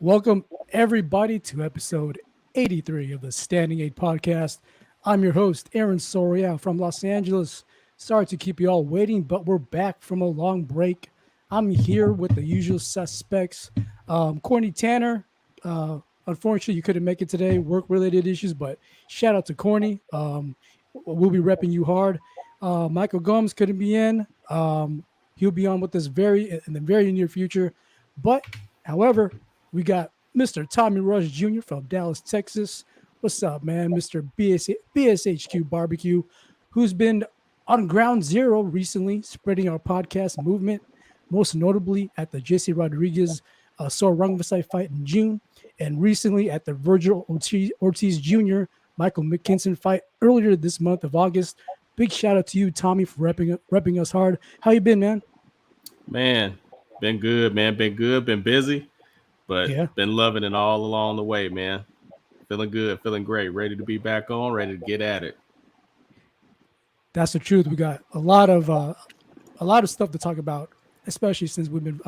Welcome, everybody, to episode 83 of the Standing 8 podcast. I'm your host, Aaron Soria from Los Angeles. Sorry to keep you all waiting, but we're back from a long break. I'm here with the usual suspects. Courtney Tanner, unfortunately, you couldn't make it today, work related issues, but shout out to Courtney. We'll be repping you hard. Michael Gomes couldn't be in. He'll be on with us in the very near future. But, however, we got Mr. Tommy Rush Jr. from Dallas, Texas. What's up, man? Mr. BSHQ Barbecue, who's been on ground zero recently, spreading our podcast movement, most notably at the JC Rodriguez Sor Rungvisai fight in June, and recently at the Virgil Ortiz Jr. Michael McKinson fight earlier this month of August. Big shout out to you, Tommy, for repping us hard. How you been, man? Man, been good, man. Been good, been busy, but been loving it all along the way, man. Feeling good, feeling great, ready to be back on, ready to get at it. That's the truth. We got a lot of stuff to talk about, especially since we've been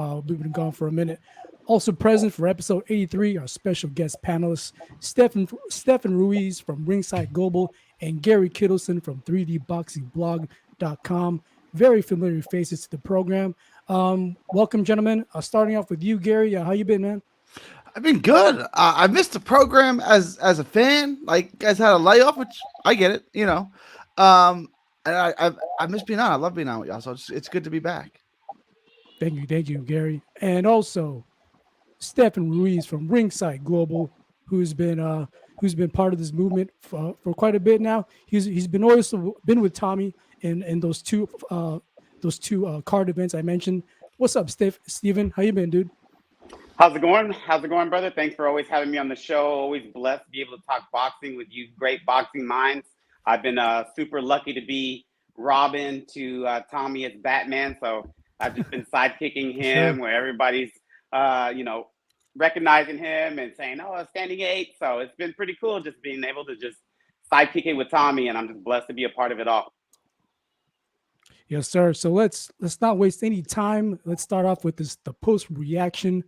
gone for a minute. Also present for episode 83, our special guest panelists, Stefan Ruiz from Ringside Global and Gary Kittleson from 3dboxingblog.com. Very familiar faces to the program. Welcome, gentlemen. Starting off with you, Gary. How you been, man? I've been good. I missed the program as a fan. Like, you guys had a layoff, which I get it, you know. And I miss being on. I love being on with y'all. So it's good to be back. Thank you, Gary. And also Stefan Ruiz from Ringside Global, who's been part of this movement for quite a bit now. He's been also been with Tommy in those two card events I mentioned. What's up, Steven? How you been, dude? How's it going? Brother? Thanks for always having me on the show. Always blessed to be able to talk boxing with you great boxing minds. I've been super lucky to be Robin to Tommy as Batman. So I've just been sidekicking him where everybody's, recognizing him and saying, oh, standing 8. So it's been pretty cool just being able to just sidekick it with Tommy. And I'm just blessed to be a part of it all. Yes, sir. So let's not waste any time. Let's start off with the post reaction,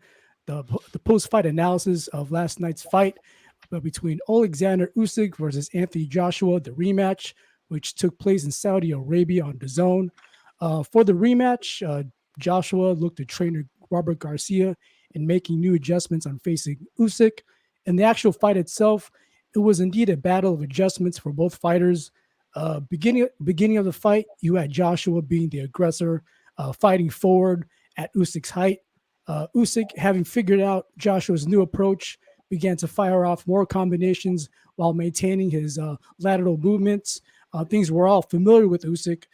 the post fight analysis of last night's fight between Oleksandr Usyk versus Anthony Joshua, the rematch, which took place in Saudi Arabia on DAZN. For the rematch, Joshua looked to trainer Robert Garcia in making new adjustments on facing Usyk. In the actual fight itself, it was indeed a battle of adjustments for both fighters. Beginning of the fight, you had Joshua being the aggressor, fighting forward at Usyk's height. Usyk, having figured out Joshua's new approach, began to fire off more combinations while maintaining his lateral movements. Things we're all familiar with Usyk.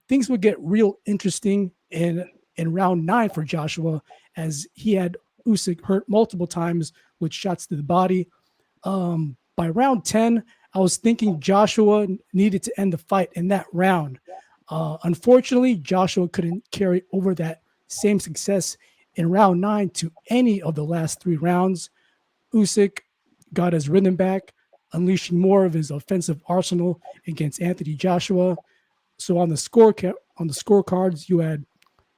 Things would get real interesting in round 9 for Joshua, as he had Usyk hurt multiple times with shots to the body. By round 10, I was thinking Joshua needed to end the fight in that round. Unfortunately, Joshua couldn't carry over that same success in round 9 to any of the last 3 rounds. Usyk got his rhythm back, unleashing more of his offensive arsenal against Anthony Joshua. So on the scorecards, you had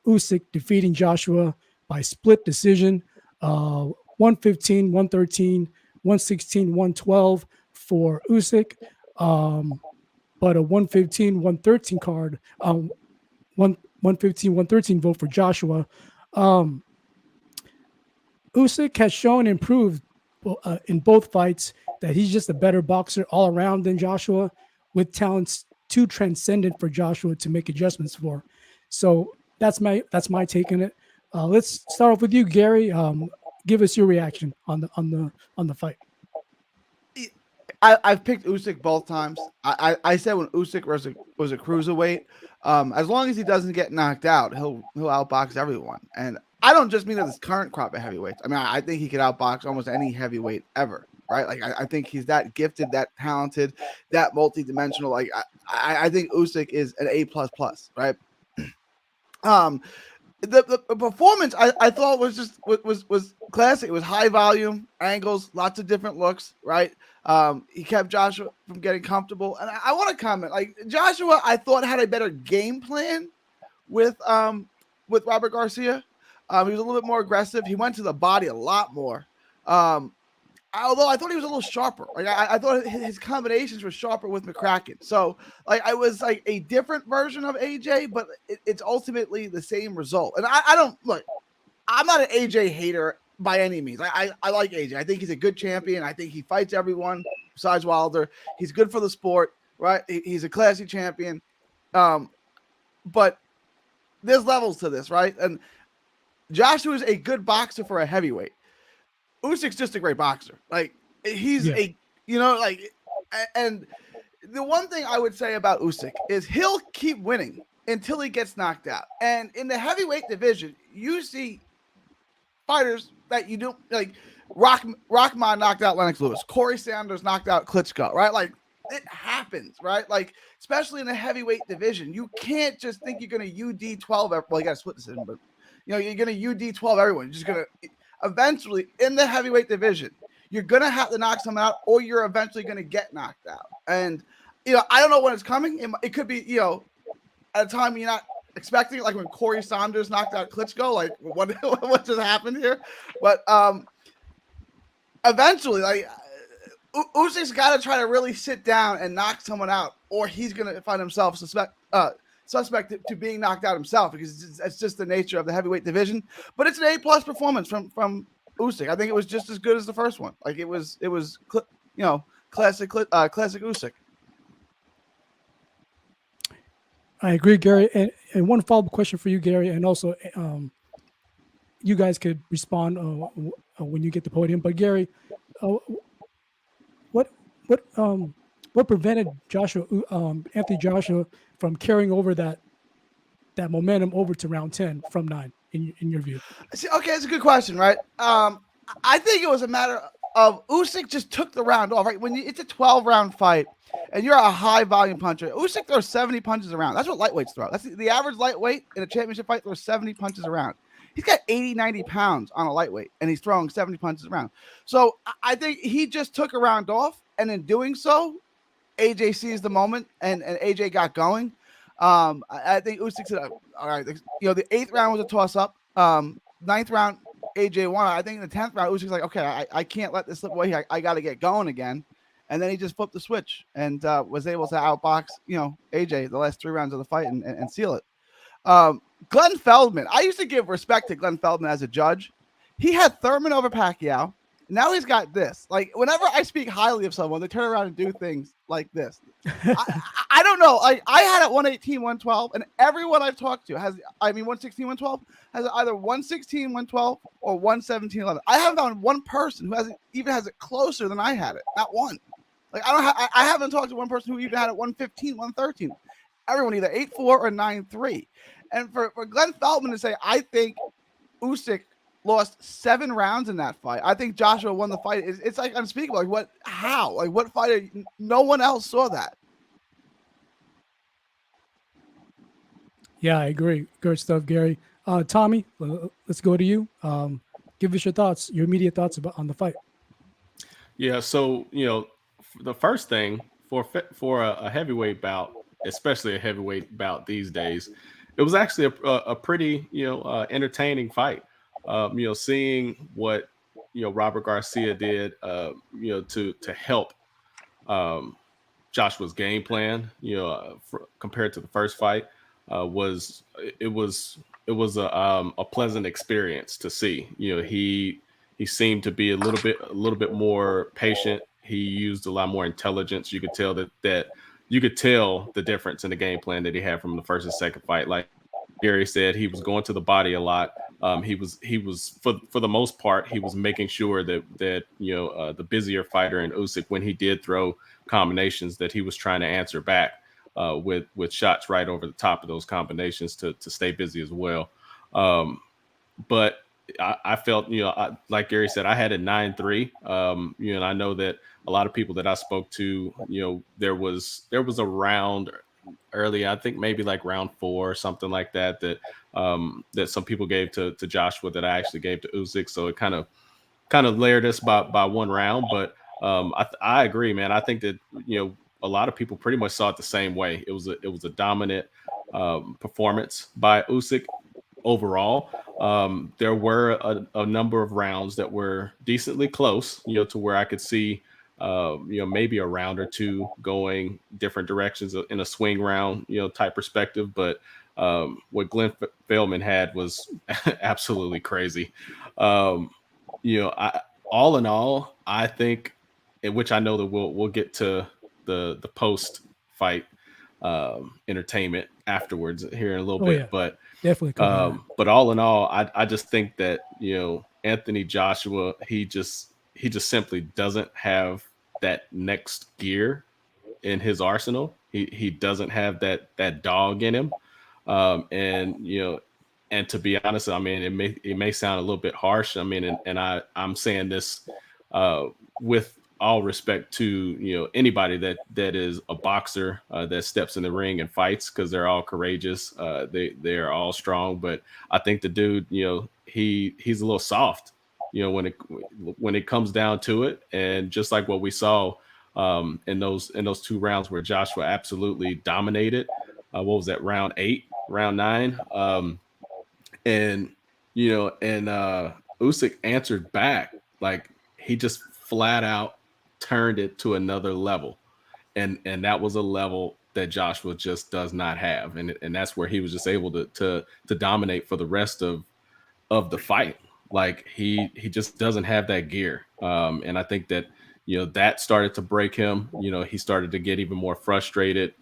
Usyk defeating Joshua by split decision, 115, 113, 116, 112 for Usyk, but a 115, 113 card, 115, 113 vote for Joshua. Usyk has shown improved in both fights that he's just a better boxer all around than Joshua, with talents too transcendent for Joshua to make adjustments for. So that's my take on it. Let's start off with you, Gary. Give us your reaction on the fight. I've picked Usyk both times. I said when Usyk was a cruiserweight, as long as he doesn't get knocked out, he'll outbox everyone. And I don't just mean of this current crop of heavyweights. I mean, I think he could outbox almost any heavyweight ever, right? Like, I think he's that gifted, that talented, that multidimensional. Like, I think Usyk is an A++, right? The performance I thought was classic. It was high volume, angles, lots of different looks, right? He kept Joshua from getting comfortable. And I want to comment, like, Joshua, I thought had a better game plan with Robert Garcia. He was a little bit more aggressive. He went to the body a lot more. Although I thought he was a little sharper. Like I thought his combinations were sharper with McCracken. So like I was like a different version of AJ, but it's ultimately the same result. And I don't look. I'm not an AJ hater by any means. I like AJ. I think he's a good champion. I think he fights everyone besides Wilder. He's good for the sport, right? He's a classy champion. But there's levels to this, right? And Joshua is a good boxer for a heavyweight. Usyk's just a great boxer. Like he's and the one thing I would say about Usyk is he'll keep winning until he gets knocked out. And in the heavyweight division, you see fighters that you don't like. Rockman knocked out Lennox Lewis. Corey Sanders knocked out Klitschko, right? Like it happens, right? Like especially in the heavyweight division, you can't just think you're going to UD12. Well, you got to split decision, but you're going to UD12 everyone. You're just going to eventually in the heavyweight division, you're going to have to knock someone out, or you're eventually going to get knocked out. And I don't know when it's coming. It could be at a time you're not expecting it, like when Corey Sanders knocked out Klitschko. Like what just happened here? But eventually, like Usyk's got to try to really sit down and knock someone out, or he's going to find himself suspect to being knocked out himself, because it's just the nature of the heavyweight division. But it's an A+ performance from Usyk. I think it was just as good as the first one. Like it was classic Usyk. I agree, Gary. And one follow-up question for you, Gary, and also you guys could respond when you get the podium. But Gary, what prevented Anthony Joshua from carrying over that momentum over to round 10 from 9 in your view? See, okay, it's a good question, right? I think it was a matter of Usyk just took the round off, right? When it's a 12-round fight and you're a high volume puncher, Usyk throws 70 punches around. That's what lightweights throw. That's the average lightweight in a championship fight throws 70 punches around. He's got 80, 90 pounds on a lightweight, and he's throwing 70 punches around. So I think he just took a round off, and in doing so, AJ seized the moment, and AJ got going. I think Usyk said, all right, the 8th round was a toss-up. 9th round, AJ won. I think in the 10th round, Usyk's like, okay, I can't let this slip away here. I got to get going again. And then he just flipped the switch and was able to outbox, AJ the last 3 rounds of the fight and seal it. Glenn Feldman. I used to give respect to Glenn Feldman as a judge. He had Thurman over Pacquiao. Now he's got this. Like, whenever I speak highly of someone, they turn around and do things like this. I don't know. Like, I had it 118, 112, and everyone I've talked to 116, 112 has either 116, 112 or 117, 11. I haven't found one person who has it closer than I had it. Not one. Like, I haven't talked to one person who even had it 115, 113. Everyone either 8-4 or 9-3. And for Glenn Feldman to say, I think Usyk lost 7 rounds in that fight, I think Joshua won the fight, it's like unspeakable. Like, what? How? Like, what fighter? No one else saw that. Yeah, I agree. Good stuff, Gary. Tommy, let's go to you. Give us your thoughts, your immediate thoughts on the fight. Yeah, so the first thing for a heavyweight bout, especially a heavyweight bout these days, it was actually a pretty entertaining fight. Seeing what Robert Garcia did, to help Joshua's game plan, compared to the first fight, was a pleasant experience to see. He seemed to be a little bit more patient. He used a lot more intelligence. You could tell that you could tell the difference in the game plan that he had from the first and second fight. Like Gary said, he was going to the body a lot. He was for the most part, he was making sure that the busier fighter in Usyk, when he did throw combinations, that he was trying to answer back with shots right over the top of those combinations to stay busy as well. But I felt, like Gary said, I had it 9-3. And I know that a lot of people that I spoke to, there was a round early, I think maybe like round 4 or something like that some people gave to Joshua that I actually gave to Usyk. So it kind of layered us by 1 round. But I agree, man. I think that a lot of people pretty much saw it the same way. It was a dominant performance by Usyk. overall. There were a number of rounds that were decently close, to where I could see, maybe a round or two going different directions in a swing round, type perspective. But what Glenn Feldman had was absolutely crazy. Um, all in all, I think, which I know that we'll get to the post fight entertainment afterwards here in a little Oh bit, yeah, but definitely cover that. but all in all, I just think that Anthony Joshua, he just simply doesn't have that next gear in his arsenal. He doesn't have that dog in him, and and to be honest, I mean, it may sound a little bit harsh. I mean, and I'm saying this with all respect to anybody that is a boxer that steps in the ring and fights, because they're all courageous. They're all strong, but I think the dude, he's a little soft, when it comes down to it. And just like what we saw in those 2 rounds where Joshua absolutely dominated. What was that, round 8, round 9? And Usyk answered back. Like, he just flat out turned it to another level, and that was a level that Joshua just does not have, and that's where he was just able to dominate for the rest of the fight. Like, he just doesn't have that gear, and I think that that started to break him. He started to get even more frustrated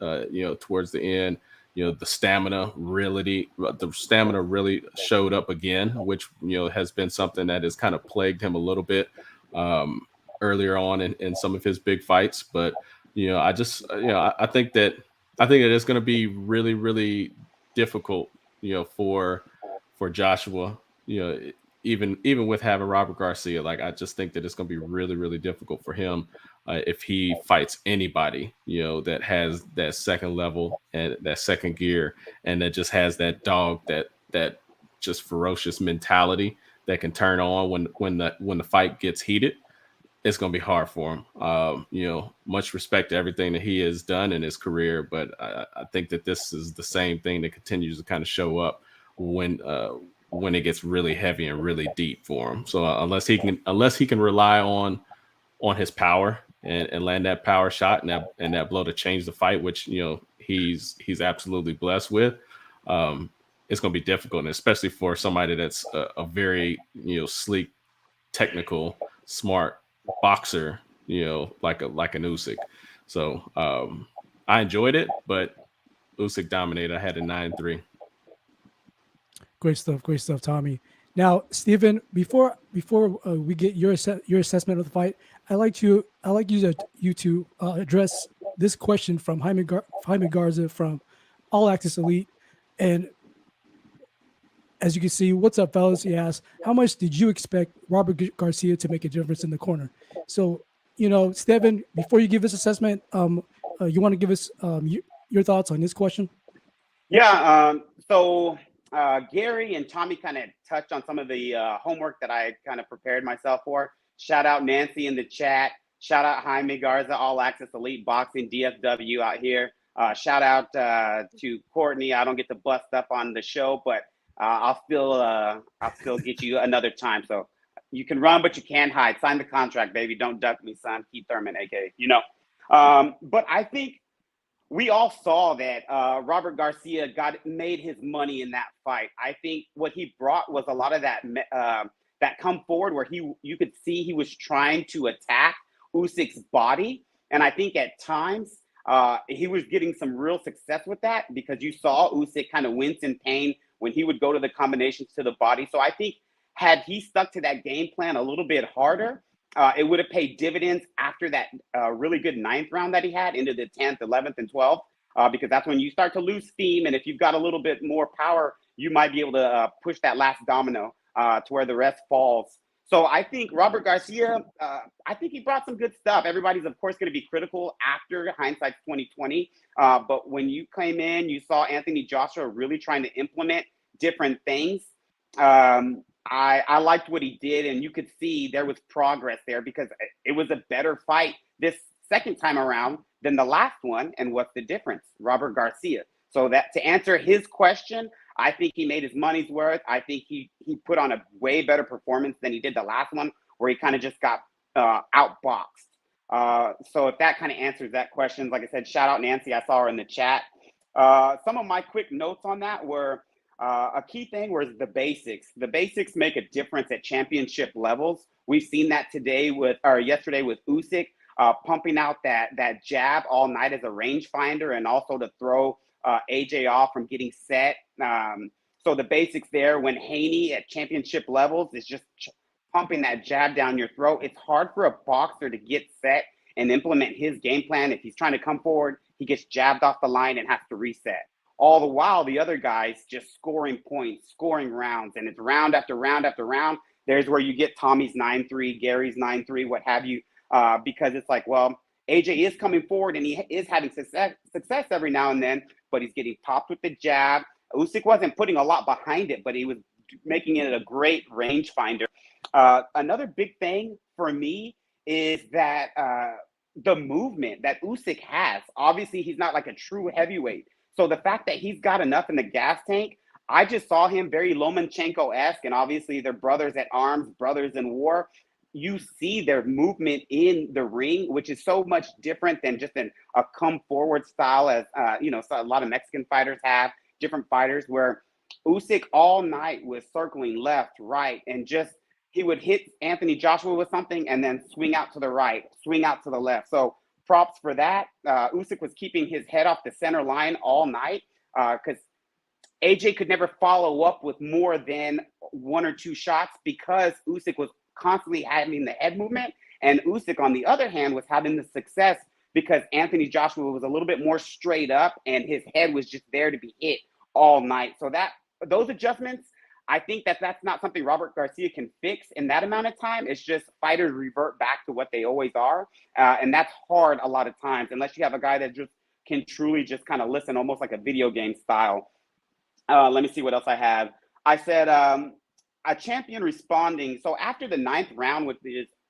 towards the end. The stamina really showed up again, which has been something that has kind of plagued him a little bit earlier on in some of his big fights. But I just I think that it's going to be really, really difficult for Joshua, even with having Robert Garcia. Like, I just think that it's going to be really, really difficult for him if he fights anybody that has that second level and that second gear, and that just has that dog, that just ferocious mentality that can turn on when the fight gets heated. It's going to be hard for him. Much respect to everything that he has done in his career, but I think that this is the same thing that continues to kind of show up when it gets really heavy and really deep for him. So unless he can rely on his power and land that power shot and that blow to change the fight, which he's absolutely blessed with, it's going to be difficult, and especially for somebody that's a very sleek, technical, smart boxer, like an Usyk. So I enjoyed it, but Usyk dominated. I had a 9-3. Great stuff, Tommy. Now, Stephen, before we get your assessment of the fight, I like you to address this question from Jaime Garza from All Access Elite. And as you can see, what's up, fellas? He asked, how much did you expect Robert Garcia to make a difference in the corner? So, Stephen, before you give us assessment, you want to give us your thoughts on this question? Yeah. So Gary and Tommy kind of touched on some of the homework that I kind of prepared myself for. Shout out Nancy in the chat. Shout out Jaime Garza, All Access Elite Boxing, DFW out here. Shout out to Courtney. I don't get to bust up on the show, but I'll still get you another time. So you can run, but you can't hide. Sign the contract, baby. Don't duck me, son. Keith Thurman, aka. But I think we all saw that Robert Garcia made his money in that fight. I think what he brought was a lot of that come forward where you could see he was trying to attack Usyk's body, and I think at times he was getting some real success with that, because you saw Usyk kind of wince in pain when he would go to the combinations to the body. So I think had he stuck to that game plan a little bit harder, it would have paid dividends after that really good 9th round that he had into the 10th, 11th, and 12th, because that's when you start to lose steam. And if you've got a little bit more power, you might be able to push that last domino to where the rest falls. So I think Robert Garcia, I think he brought some good stuff. Everybody's, of course, going to be critical after hindsight's 2020. But when you came in, you saw Anthony Joshua really trying to implement different things. I liked what he did, and you could see there was progress there, because it was a better fight this second time around than the last one. And what's the difference? Robert Garcia. So that, to answer his question, I think he made his money's worth. I think he put on a way better performance than he did the last one, where he kind of just got outboxed. So if that kind of answers that question, like I said, shout out Nancy. I saw her in the chat. Some of my quick notes on that were a key thing was the basics. The basics make a difference at championship levels. We've seen that yesterday with Usyk, pumping out that jab all night as a rangefinder, and also to throw AJ off from getting set. So the basics there, when Haney at championship levels is just pumping that jab down your throat, it's hard for a boxer to get set and implement his game plan. If he's trying to come forward, he gets jabbed off the line and has to reset. All the while, the other guy's just scoring points, scoring rounds, and it's round after round after round. There's where you get Tommy's 9-3, Gary's 9-3, what have you, because it's like, well, AJ is coming forward and he is having success every now and then, but he's getting popped with the jab. Usyk wasn't putting a lot behind it, but he was making it a great rangefinder. Another big thing for me is that the movement that Usyk has. Obviously, he's not like a true heavyweight. So the fact that he's got enough in the gas tank, I just saw him very Lomachenko-esque, and obviously they're brothers at arms, brothers in war. You see their movement in the ring, which is so much different than just a come forward style, as so a lot of Mexican fighters have, different fighters, where Usyk all night was circling left, right, and just he would hit Anthony Joshua with something and then swing out to the right, swing out to the left. So props for that. Usyk was keeping his head off the center line all night because AJ could never follow up with more than 1 or 2 shots because Usyk was constantly having the head movement. And Usyk, on the other hand, was having the success because Anthony Joshua was a little bit more straight up and his head was just there to be hit all night. So those adjustments, I think that's not something Robert Garcia can fix in that amount of time. It's just fighters revert back to what they always are. And that's hard a lot of times, unless you have a guy that just can truly just kind of listen, almost like a video game style. Let me see what else I have. I said a champion responding. So after the 9th round with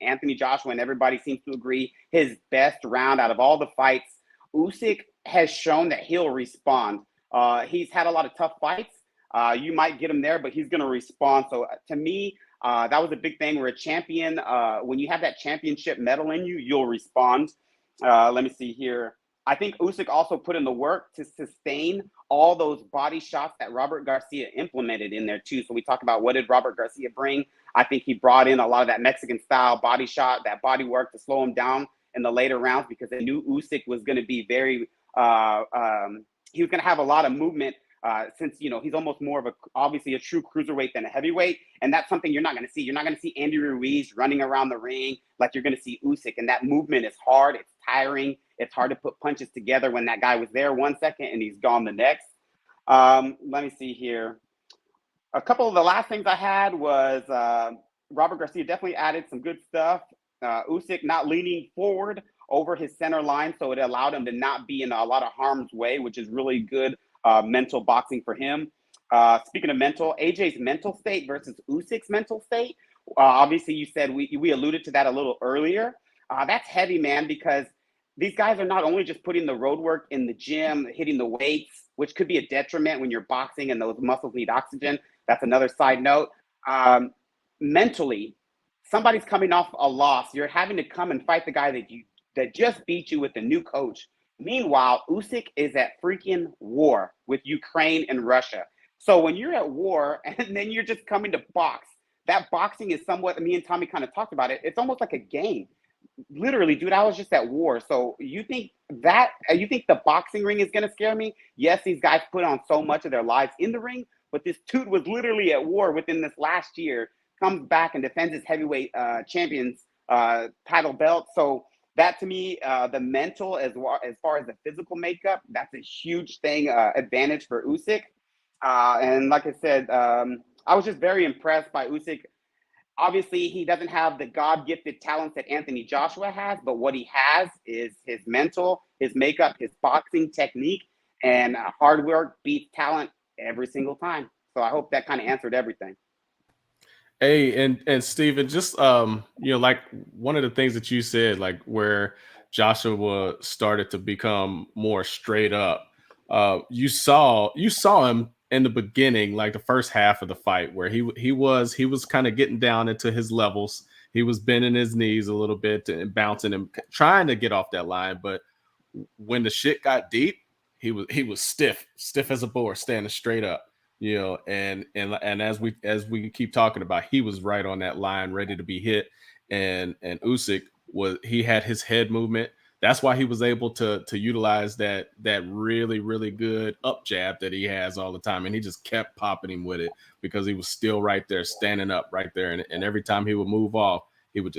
Anthony Joshua, and everybody seems to agree, his best round out of all the fights, Usyk has shown that he'll respond. He's had a lot of tough fights. You might get him there, but he's going to respond. So to me, that was a big thing. Where a champion, when you have that championship medal in you, you'll respond. Let me see here. I think Usyk also put in the work to sustain all those body shots that Robert Garcia implemented in there too. So we talk about what did Robert Garcia bring? I think he brought in a lot of that Mexican style body shot, that body work to slow him down in the later rounds, because they knew Usyk was going to be very, he was going to have a lot of movement. Since, he's almost more of obviously a true cruiserweight than a heavyweight. And that's something you're not going to see. You're not going to see Andy Ruiz running around the ring like you're going to see Usyk. And that movement is hard. It's tiring. It's hard to put punches together when that guy was there 1 second and he's gone the next. Let me see here. A couple of the last things I had was Robert Garcia definitely added some good stuff. Usyk not leaning forward over his center line, so it allowed him to not be in a lot of harm's way, which is really good. Mental boxing for him. Speaking of mental, AJ's mental state versus Usyk's mental state. Obviously, you said we alluded to that a little earlier. That's heavy, man, because these guys are not only just putting the road work in the gym, hitting the weights, which could be a detriment when you're boxing and those muscles need oxygen. That's another side note. Mentally, somebody's coming off a loss. You're having to come and fight the guy that just beat you with the new coach. Meanwhile, Usyk is at freaking war with Ukraine and Russia. So when you're at war and then you're just coming to box, that boxing is somewhat, me and Tommy kind of talked about it, it's almost like a game. Literally, dude, I was just at war. So you think the boxing ring is going to scare me? Yes, these guys put on so much of their lives in the ring, but this dude was literally at war within this last year, comes back and defends his heavyweight champions title belt. So that to me, the mental as far as the physical makeup, that's a huge thing, advantage for Usyk. And like I said, I was just very impressed by Usyk. Obviously, he doesn't have the God-gifted talents that Anthony Joshua has, but what he has is his mental, his makeup, his boxing technique, and hard work beats talent every single time. So I hope that kind of answered everything. Hey, and Steven, just like one of the things that you said, like where Joshua started to become more straight up, you saw him in the beginning, like the first half of the fight, where he was kind of getting down into his levels. He was bending his knees a little bit and bouncing and trying to get off that line. But when the shit got deep, he was stiff as a board, standing straight up. And as we keep talking about, he was right on that line, ready to be hit. And Usyk he had his head movement. That's why he was able to utilize that really, really good up jab that he has all the time. And he just kept popping him with it because he was still right there, standing up right there. And every time he would move off, he would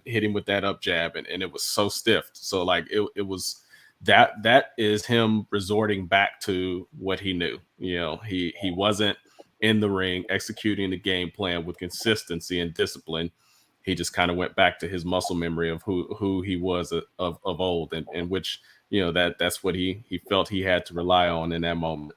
hit him with that up jab. And it was so stiff. So like it was that is him resorting back to what he knew. He wasn't in the ring executing the game plan with consistency and discipline. He just kind of went back to his muscle memory of who he was of old, and which, that's what he felt he had to rely on in that moment.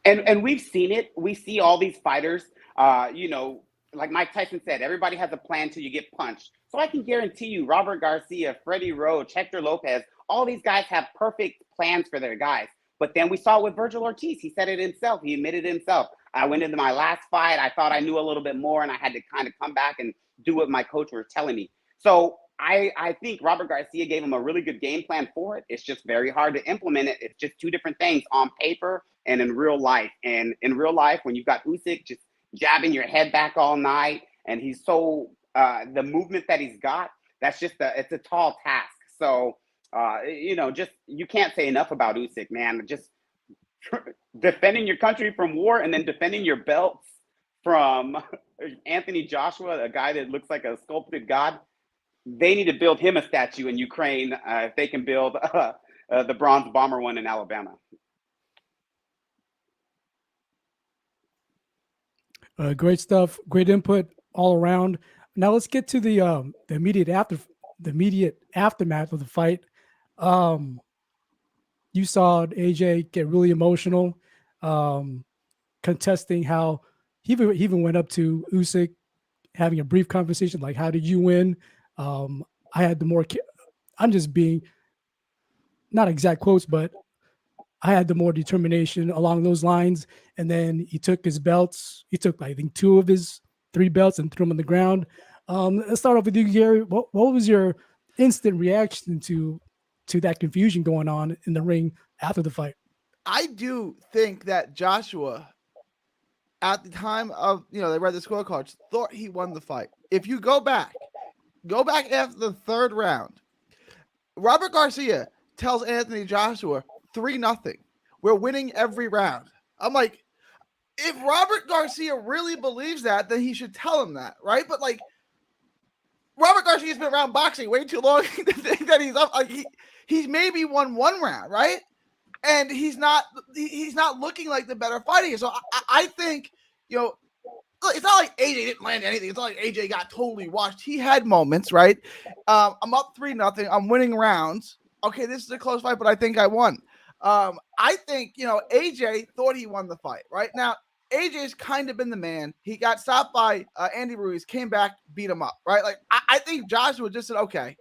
And we've seen it. We see all these fighters, like Mike Tyson said, everybody has a plan till you get punched. So I can guarantee you, Robert Garcia, Freddie Roach, Hector Lopez, all these guys have perfect plans for their guys. But then we saw it with Virgil Ortiz. He said it himself. He admitted himself. I went into my last fight. I thought I knew a little bit more, and I had to kind of come back and do what my coach was telling me. So I think Robert Garcia gave him a really good game plan for it. It's just very hard to implement it. It's just two different things on paper and in real life. And in real life, when you've got Usyk just jabbing your head back all night, and he's so the movement that he's got, that's just it's a tall task. So just you can't say enough about Usyk, man. Just defending your country from war and then defending your belts from Anthony Joshua, a guy that looks like a sculpted god. They need to build him a statue in Ukraine if they can build the bronze bomber one in Alabama. Great stuff. Great input all around. Now let's get to the immediate aftermath of the fight. You saw AJ get really emotional, contesting how he even went up to Usyk, having a brief conversation like, "How did you win?" I had I'm just being not exact quotes, but I had the more determination along those lines. And then he took his belts. He took, I think, 2 of his 3 belts and threw them on the ground. Let's start off with you, Gary. What was your instant reaction to that confusion going on in the ring after the fight? I do think that Joshua, at the time of, they read the scorecards, thought he won the fight. If you go back after the 3rd round, Robert Garcia tells Anthony Joshua 3-0. We're winning every round. I'm like, if Robert Garcia really believes that, then he should tell him that, right? But like, Robert Garcia's been around boxing way too long to think that he's up. Like he's maybe won 1 round, right? And he's not looking like the better fighter. So I think, it's not like AJ didn't land anything. It's not like AJ got totally washed. He had moments, right? I'm up 3-0. I'm winning rounds. Okay, this is a close fight, but I think I won. I think, AJ thought he won the fight. Right now, AJ's kind of been the man. He got stopped by Andy Ruiz, came back, beat him up. Right? Like I think Joshua just said, okay,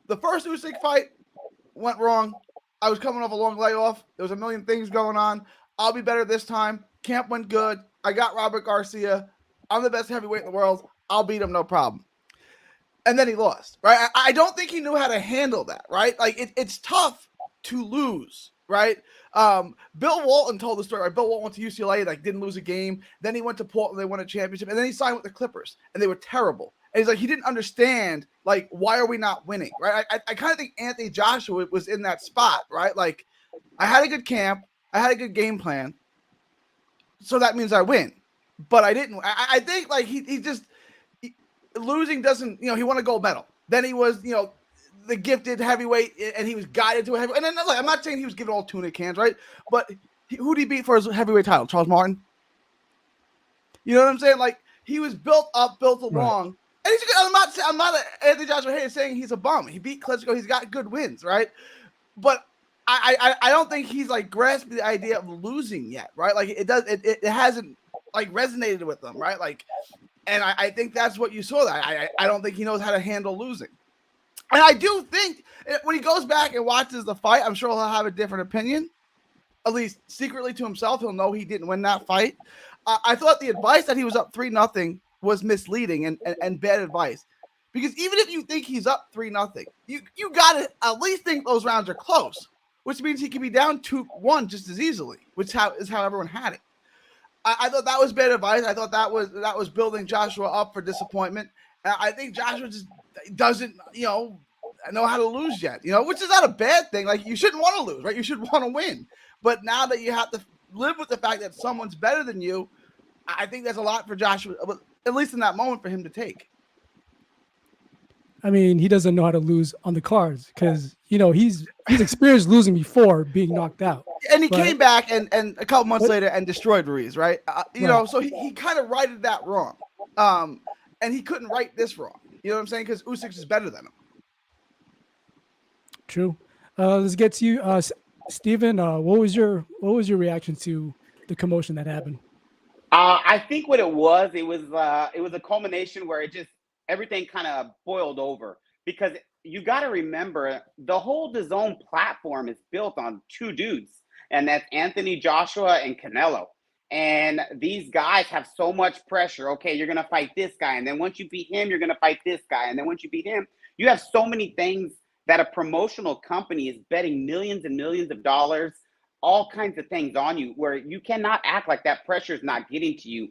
the first Usyk fight went wrong. I was coming off a long layoff. There was a million things going on. I'll be better this time. Camp went good. I got Robert Garcia. I'm the best heavyweight in the world. I'll beat him, no problem. And then he lost, right? I don't think he knew how to handle that, right? Like, it's tough to lose, right? Bill Walton told the story, right? Bill Walton went to UCLA, didn't lose a game. Then he went to Portland. They won a championship. And then he signed with the Clippers, and they were terrible. And he's like, he didn't understand, why are we not winning, right? I kind of think Anthony Joshua was in that spot, right? Like, I had a good camp. I had a good game plan. So that means I win. But I didn't. I think, losing doesn't, he won a gold medal. Then he was, the gifted heavyweight, and he was guided to a heavyweight. And then, I'm not saying he was given all tuna cans, right? But who did he beat for his heavyweight title? Charles Martin? You know what I'm saying? Like, he was built along. Right. And he's good. I'm not Anthony Joshua here saying he's a bum. He beat Klitschko. He's got good wins, right? But I don't think he's grasped the idea of losing yet, right? Like it hasn't resonated with them, right? And I think that's what you saw. That I don't think he knows how to handle losing. And I do think when he goes back and watches the fight, I'm sure he'll have a different opinion. at least secretly to himself, he'll know he didn't win that fight. I thought the advice that he was up 3-0 was misleading and bad advice. Because even if you think he's up 3-0, you got to at least think those rounds are close, which means he could be down 2-1 just as easily, which is how everyone had it. I thought that was bad advice. I thought that was building Joshua up for disappointment. And I think Joshua just doesn't, know how to lose yet, which is not a bad thing. Like, you shouldn't want to lose, right? You should want to win. But now that you have to live with the fact that someone's better than you, I think there's a lot for Joshua, at least in that moment, for him to take. I mean, he doesn't know how to lose on the cards because, he's experienced losing before being knocked out. And he came back and a couple months later and destroyed Ruiz, right? Right. So he kind of righted that wrong. And he couldn't right this wrong. You know what I'm saying? Because Usyk is better than him. True. Let's get to you, Steven. What was your reaction to the commotion that happened? I think what it was a culmination where everything kind of boiled over, because you got to remember the whole DAZN platform is built on two dudes, and that's Anthony Joshua and Canelo. And these guys have so much pressure. Okay, you're going to fight this guy. And then once you beat him, you're going to fight this guy. And then once you beat him, you have so many things that a promotional company is betting millions and millions of dollars, all kinds of things on you, where you cannot act like that pressure is not getting to you.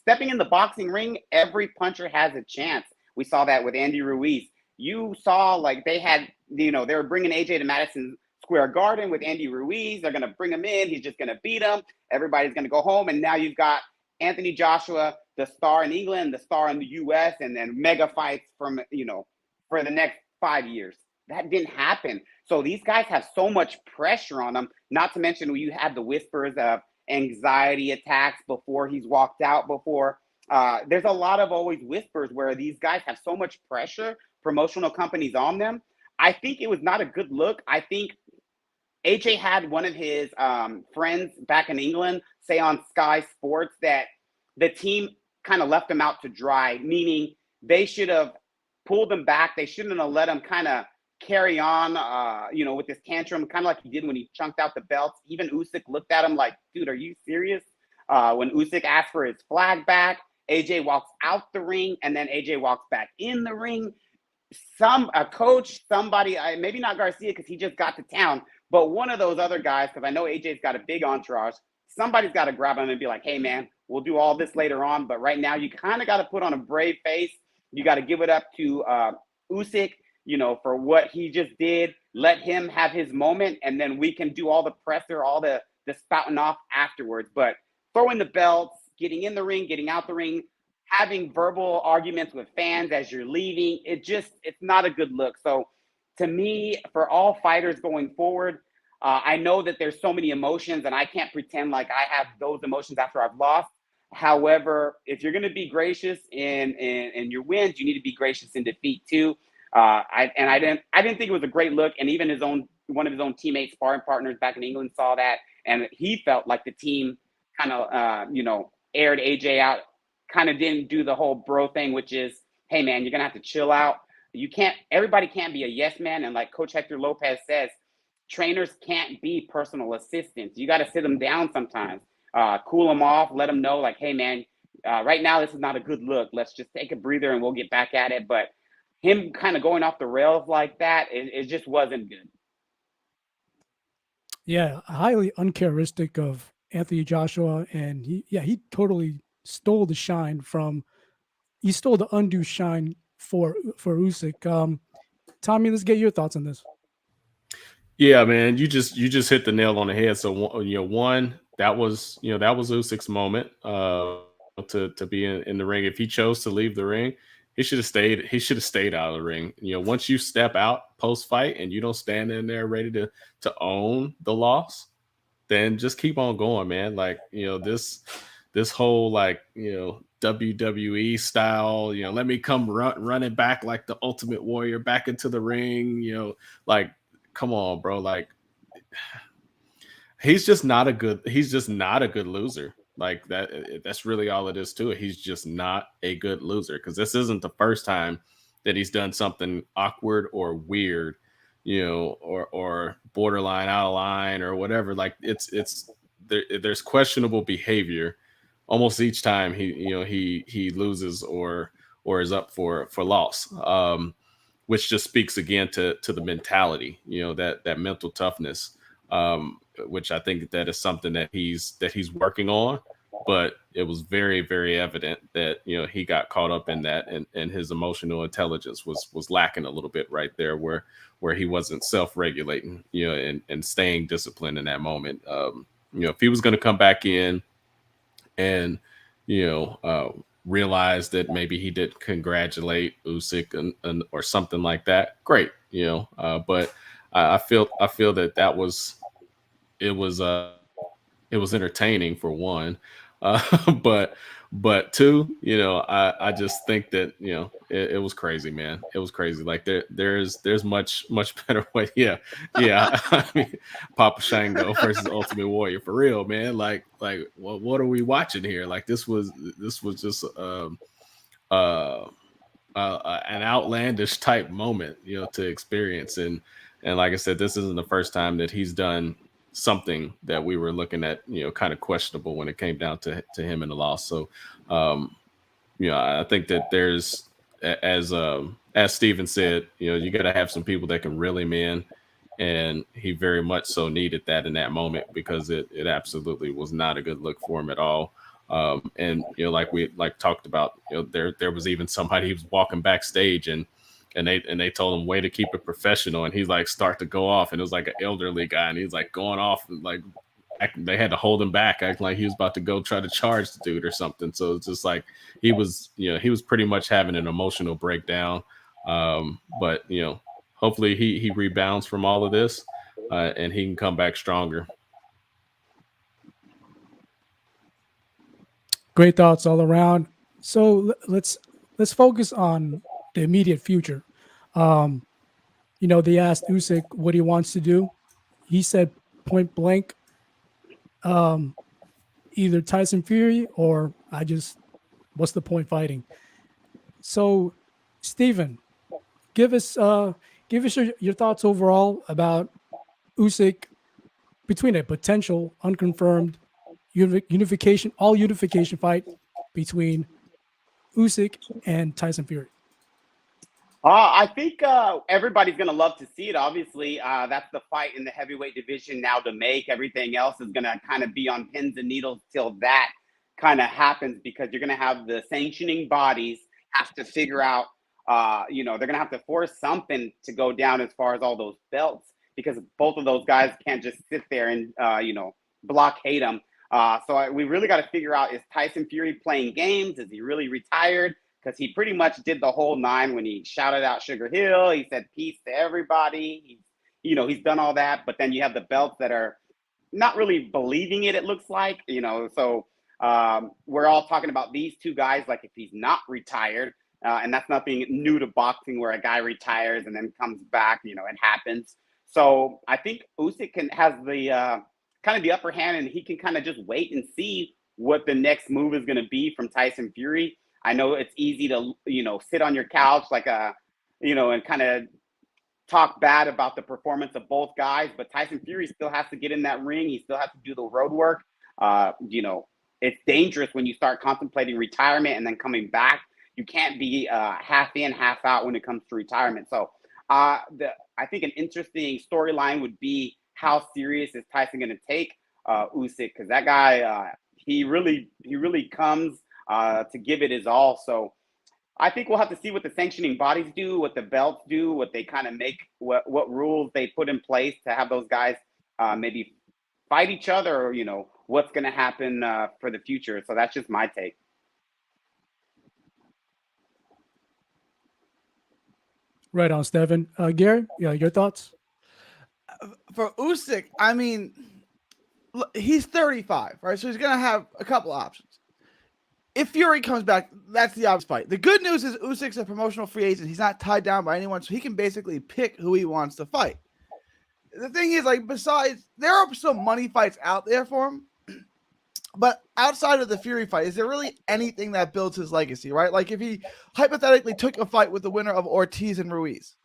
Stepping in the boxing ring, every puncher has a chance. We saw that with Andy Ruiz. You saw like they had, they were bringing AJ to Madison Square Garden with Andy Ruiz. They're going to bring him in. He's just going to beat him. Everybody's going to go home. And now you've got Anthony Joshua, the star in England, the star in the US, and then mega fights from, for the next 5 years. That didn't happen. So these guys have so much pressure on them, not to mention you had the whispers of anxiety attacks before he's walked out before. There's a lot of always whispers where these guys have so much pressure, promotional companies on them. I think it was not a good look. I think AJ had one of his friends back in England say on Sky Sports that the team kind of left him out to dry, meaning they should have pulled him back. They shouldn't have let him kind of carry on, with this tantrum, kind of like he did when he chunked out the belts. Even Usyk looked at him like, dude, are you serious? When Usyk asked for his flag back, AJ walks out the ring, and then AJ walks back in the ring. A coach, somebody, maybe not Garcia because he just got to town, but one of those other guys, because I know AJ's got a big entourage, somebody's got to grab him and be like, hey, man, we'll do all this later on, but right now you kind of got to put on a brave face. You got to give it up to Usyk, for what he just did. Let him have his moment, and then we can do all the presser, all the spouting off afterwards. But throwing the belts, getting in the ring, getting out the ring, having verbal arguments with fans as you're leaving, it's not a good look. So to me, for all fighters going forward, I know that there's so many emotions, and I can't pretend like I have those emotions after I've lost. However, if you're going to be gracious in your wins, you need to be gracious in defeat too. I didn't think it was a great look, and even one of his own teammates, sparring partners back in England, saw that, and he felt like the team kind of aired AJ out, kind of didn't do the whole bro thing, which is, hey man, you're gonna have to chill out. Everybody can't be a yes man, and like Coach Hector Lopez says, trainers can't be personal assistants. You got to sit them down sometimes. Cool them off, let them know like, hey man, right now this is not a good look. Let's just take a breather and we'll get back at it. But him kind of going off the rails like that, it just wasn't good. Yeah, highly uncharacteristic of Anthony Joshua, and he totally stole the shine he stole the undue shine for Usyk. Tommy, let's get your thoughts on this. Yeah, man, you just hit the nail on the head. So one that was Usyk's moment to be in the ring. If he chose to leave the ring, he should have stayed. He should have stayed out of the ring. Once you step out post fight and you don't stand in there ready to own the loss, then just keep on going, man. Like this whole WWE style. Let me come running back like the Ultimate Warrior back into the ring. Come on, bro. Like he's just not a good loser. Like that's really all it is to it. He's just not a good loser, because this isn't the first time that he's done something awkward or weird or borderline out of line or whatever. Like there's questionable behavior almost each time he loses or is up for loss. Which just speaks again to the mentality, that mental toughness, which I think that is something that he's working on. But it was very, very evident that he got caught up in that, and his emotional intelligence was lacking a little bit right there, where he wasn't self-regulating, and staying disciplined in that moment. If he was going to come back in and realize that maybe he did congratulate Usyk or something like that, great, but I feel that it was entertaining for one, but two, I just think that it was crazy, man. It was crazy. Like there's much better way. Yeah. I mean, Papa Shango versus Ultimate Warrior, for real, man. Like what are we watching here? Like this was just an outlandish type moment, to experience. And like I said, this isn't the first time that he's done something that we were looking at, kind of questionable when it came down to him in the loss. So, I think that there's, as Steven said, you got to have some people that can reel him in, and he very much so needed that in that moment, because it absolutely was not a good look for him at all. And like we talked about, there was even somebody who was walking backstage, and they told him, way to keep it professional, and he's like start to go off, and it was like an elderly guy, and he's like going off, and like they had to hold him back, acting like he was about to go try to charge the dude or something. So it's just like he was pretty much having an emotional breakdown. But hopefully he rebounds from all of this, and he can come back stronger. Great thoughts all around. So let's focus on the immediate future. They asked Usyk what he wants to do. He said point blank, either Tyson Fury or what's the point fighting? So, Steven, give us your thoughts overall about Usyk between a potential unconfirmed unification fight between Usyk and Tyson Fury. I think everybody's going to love to see it. Obviously, that's the fight in the heavyweight division now to make. Everything else is going to kind of be on pins and needles till that kind of happens, because you're going to have the sanctioning bodies have to figure out, they're going to have to force something to go down as far as all those belts, because both of those guys can't just sit there and, blockade them. So we really got to figure out, is Tyson Fury playing games? Is he really retired? Because he pretty much did the whole nine when he shouted out Sugar Hill. He said peace to everybody. He's done all that. But then you have the belts that are not really believing it, it looks like. So we're all talking about these two guys like if he's not retired. And that's nothing new to boxing, where a guy retires and then comes back. It happens. So I think Usyk has the kind of the upper hand, and he can kind of just wait and see what the next move is going to be from Tyson Fury. I know it's easy to, sit on your couch and kind of talk bad about the performance of both guys, but Tyson Fury still has to get in that ring. He still has to do the road work. It's dangerous when you start contemplating retirement and then coming back. You can't be half in, half out when it comes to retirement. So I think an interesting storyline would be, how serious is Tyson going to take Usyk? Because that guy, he really comes to give it his all. So I think we'll have to see what the sanctioning bodies do, what the belts do, what they kind of make, what rules they put in place to have those guys maybe fight each other, or what's going to happen for the future. So that's just my take. Right on, Stephen. Gary, your thoughts? For Usyk, I mean, he's 35, right? So he's going to have a couple options. If Fury comes back, that's the obvious fight. The good news is Usyk's a promotional free agent. He's not tied down by anyone, so he can basically pick who he wants to fight. The thing is, besides, there are some money fights out there for him, but outside of the Fury fight, is there really anything that builds his legacy, right? Like if he hypothetically took a fight with the winner of Ortiz and Ruiz,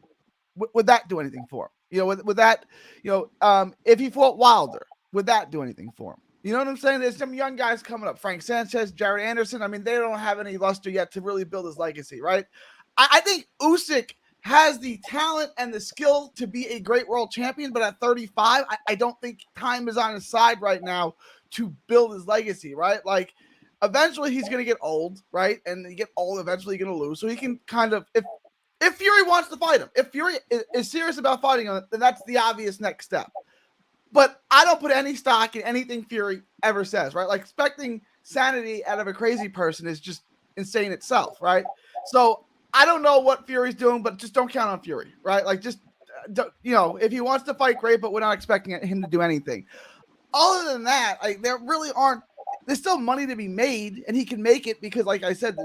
would that do anything for him? You know, with that, if he fought Wilder, would that do anything for him? You know what I'm saying? There's some young guys coming up, Frank Sanchez, Jared Anderson. I mean, they don't have any luster yet to really build his legacy, right? I think Usyk has the talent and the skill to be a great world champion, but at 35, I don't think time is on his side right now to build his legacy, right? Like, eventually he's going to get old, right? And you get old, eventually you're going to lose. So he can kind of, if Fury wants to fight him, if Fury is serious about fighting him, then that's the obvious next step. But I don't put any stock in anything Fury ever says, right? Like, expecting sanity out of a crazy person is just insane itself, right? So I don't know what Fury's doing, but just don't count on Fury, right? Like, just, if he wants to fight, great, but we're not expecting him to do anything. Other than that, there really aren't, there's still money to be made, and he can make it because, like I said,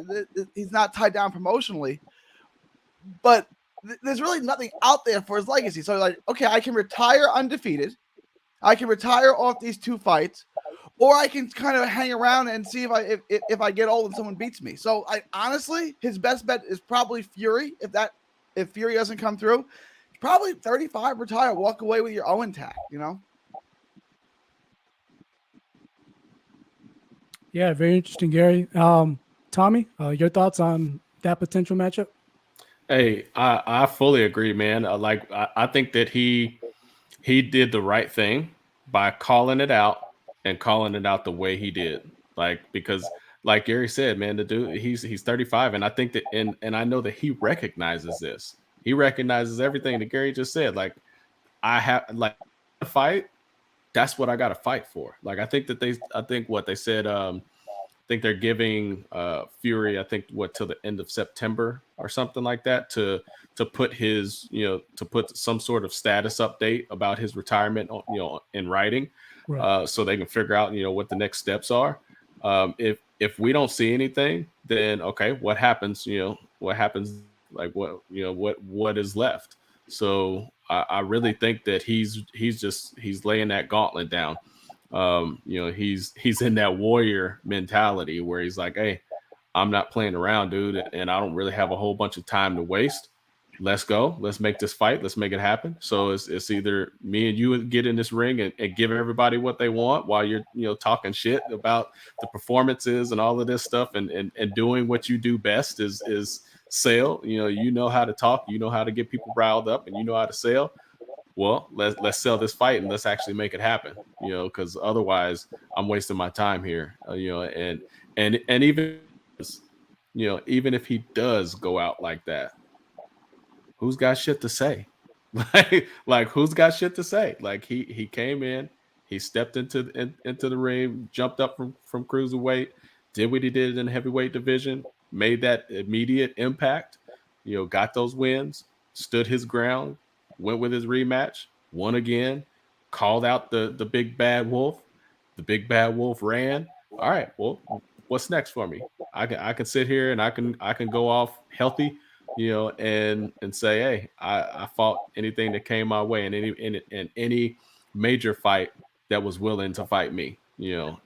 he's not tied down promotionally. But there's really nothing out there for his legacy. So, like, okay, I can retire undefeated. I can retire off these 2 fights, or I can kind of hang around and see if I get old and someone beats me. So, honestly, his best bet is probably Fury. If Fury doesn't come through, probably 35, retire, walk away with your own intact. Yeah, very interesting, Gary. Tommy, your thoughts on that potential matchup? Hey, I fully agree, man. I think that he did the right thing by calling it out and calling it out the way he did. Because like Gary said, man, the dude, he's 35, and I think that and I know that he recognizes this. He recognizes everything that Gary just said. Like, I have a fight. That's what I got to fight for. Like, I think what they said. I think they're giving Fury, I think till the end of September or something like that to put his, to put some sort of status update about his retirement, in writing, right. So they can figure out, what the next steps are. If we don't see anything, then okay, what happens? What happens? Like, what is left? So I really think that he's laying that gauntlet down. He's in that warrior mentality where he's like, hey, I'm not playing around, dude, and I don't really have a whole bunch of time to waste. Let's go. Let's make this fight. Let's make it happen. So it's either me and you get in this ring and give everybody what they want while you're, talking shit about the performances and all of this stuff and doing what you do best is sell. You know how to talk, you know how to get people riled up, and you know how to sell. Well, let's sell this fight and let's actually make it happen, because otherwise I'm wasting my time here, and even, even if he does go out like that, who's got shit to say? like who's got shit to say? Like, he came in, he stepped into the ring, jumped up from cruiserweight, did what he did in the heavyweight division, made that immediate impact, got those wins, stood his ground, went with his rematch, won again, called out the big bad wolf. The big bad wolf ran. All right, well, what's next for me? I can sit here and I can go off healthy, and say, hey, I fought anything that came my way in any major fight that was willing to fight me,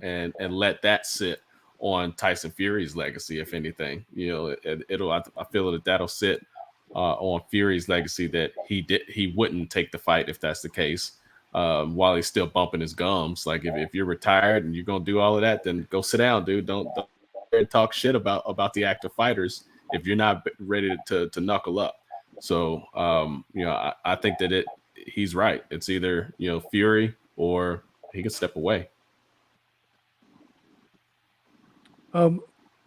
and let that sit on Tyson Fury's legacy, if anything. I feel that'll sit on Fury's legacy, that he wouldn't take the fight if that's the case, while he's still bumping his gums. Like, if you're retired and you're gonna do all of that, then go sit down, dude. Don't talk shit about the active fighters if you're not ready to knuckle up. So I think that he's right. It's either Fury or he can step away. One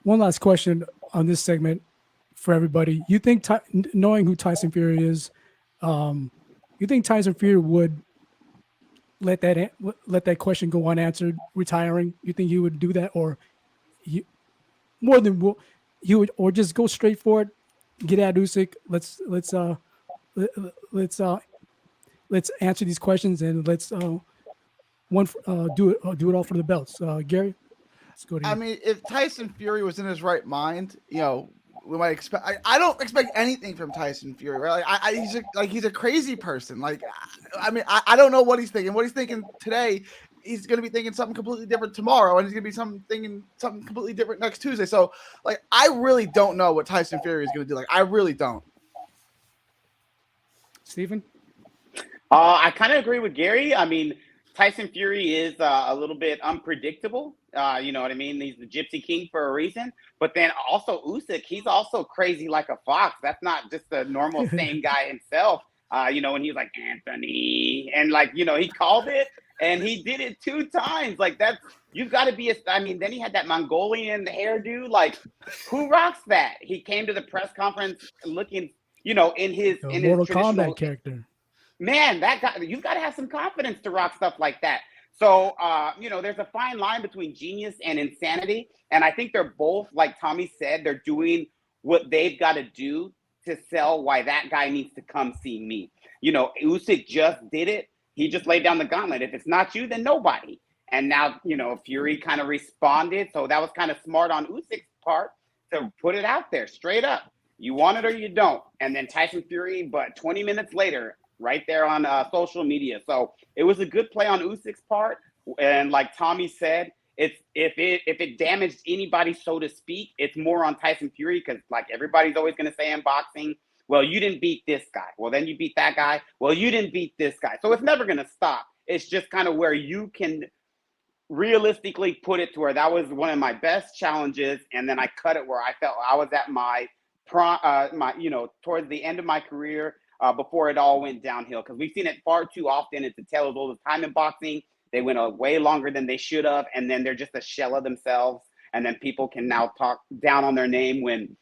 last question on this segment for everybody. You think, knowing who Tyson Fury is, you think Tyson Fury would let that question go unanswered, retiring? You think he would do that, or you would, or just go straight for it, get at Usyk? Let's answer these questions, and let's do it all for the belts. Gary, let's go to you. I mean, if Tyson Fury was in his right mind, we might expect. I don't expect anything from Tyson Fury, right? He's a crazy person. Like, I mean, I don't know what he's thinking. What he's thinking today, he's going to be thinking something completely different tomorrow, and he's going to be thinking something completely different next Tuesday. So, like, I really don't know what Tyson Fury is going to do. Like, I really don't. Stephen? I kind of agree with Gary. I mean, Tyson Fury is a little bit unpredictable. You know what I mean? He's the Gypsy King for a reason. But then also Usyk, he's also crazy like a fox. That's not just the normal same guy himself. You know, when he's like Anthony, and like he called it, and he did it 2 times. Like that's you've got to be. I mean, then he had that Mongolian hairdo. Like, who rocks that? He came to the press conference looking, in his Mortal traditional Kombat character. man, that guy, you've got to have some confidence to rock stuff like that. So, there's a fine line between genius and insanity. And I think they're both, like Tommy said, they're doing what they've got to do to sell why that guy needs to come see me. Usyk just did it. He just laid down the gauntlet. If it's not you, then nobody. And now, Fury kind of responded. So that was kind of smart on Usyk's part to put it out there straight up. You want it or you don't. And then Tyson Fury, but 20 minutes later, right there on social media. So it was a good play on Usyk's part. And like Tommy said, if it damaged anybody, so to speak, it's more on Tyson Fury because like everybody's always going to say in boxing, well, you didn't beat this guy. Well, then you beat that guy. Well, you didn't beat this guy. So it's never going to stop. It's just kind of where you can realistically put it to where that was one of my best challenges. And then I cut it where I felt I was at my towards the end of my career before it all went downhill. Because we've seen it far too often. It's a tale as old as time in boxing. They went way longer than they should have. And then they're just a shell of themselves. And then people can now talk down on their name when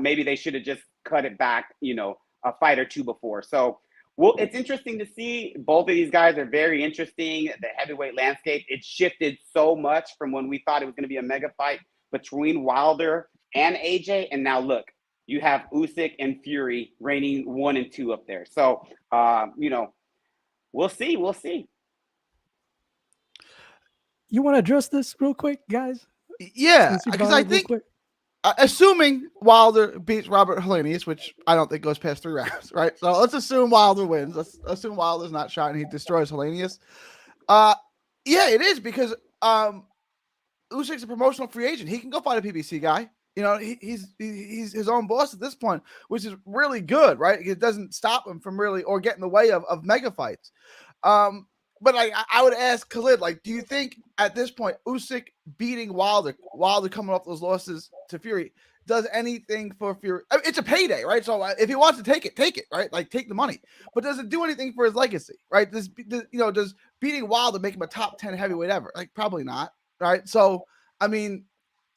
maybe they should have just cut it back, a fight or two before. So, well, it's interesting to see. Both of these guys are very interesting. The heavyweight landscape, it shifted so much from when we thought it was going to be a mega fight between Wilder and AJ. And now look, you have Usyk and Fury reigning 1 and 2 up there. So, we'll see. We'll see. You want to address this real quick, guys? Yeah, because I think, assuming Wilder beats Robert Helenius, which I don't think goes past 3 rounds, right? So let's assume Wilder wins. Let's assume Wilder's not shot and he destroys Helenius. Yeah, it is because Usyk's a promotional free agent. He can go fight a PBC guy. He's his own boss at this point, which is really good, right? It doesn't stop him from really or get in the way of mega fights. But I would ask Khalid, like, do you think at this point Usyk beating Wilder coming off those losses to Fury does anything for Fury? I mean, it's a payday, right? So if he wants to take it, right? Like take the money. But does it do anything for his legacy, right? Does beating Wilder make him a top 10 heavyweight ever? Like probably not, right? So I mean,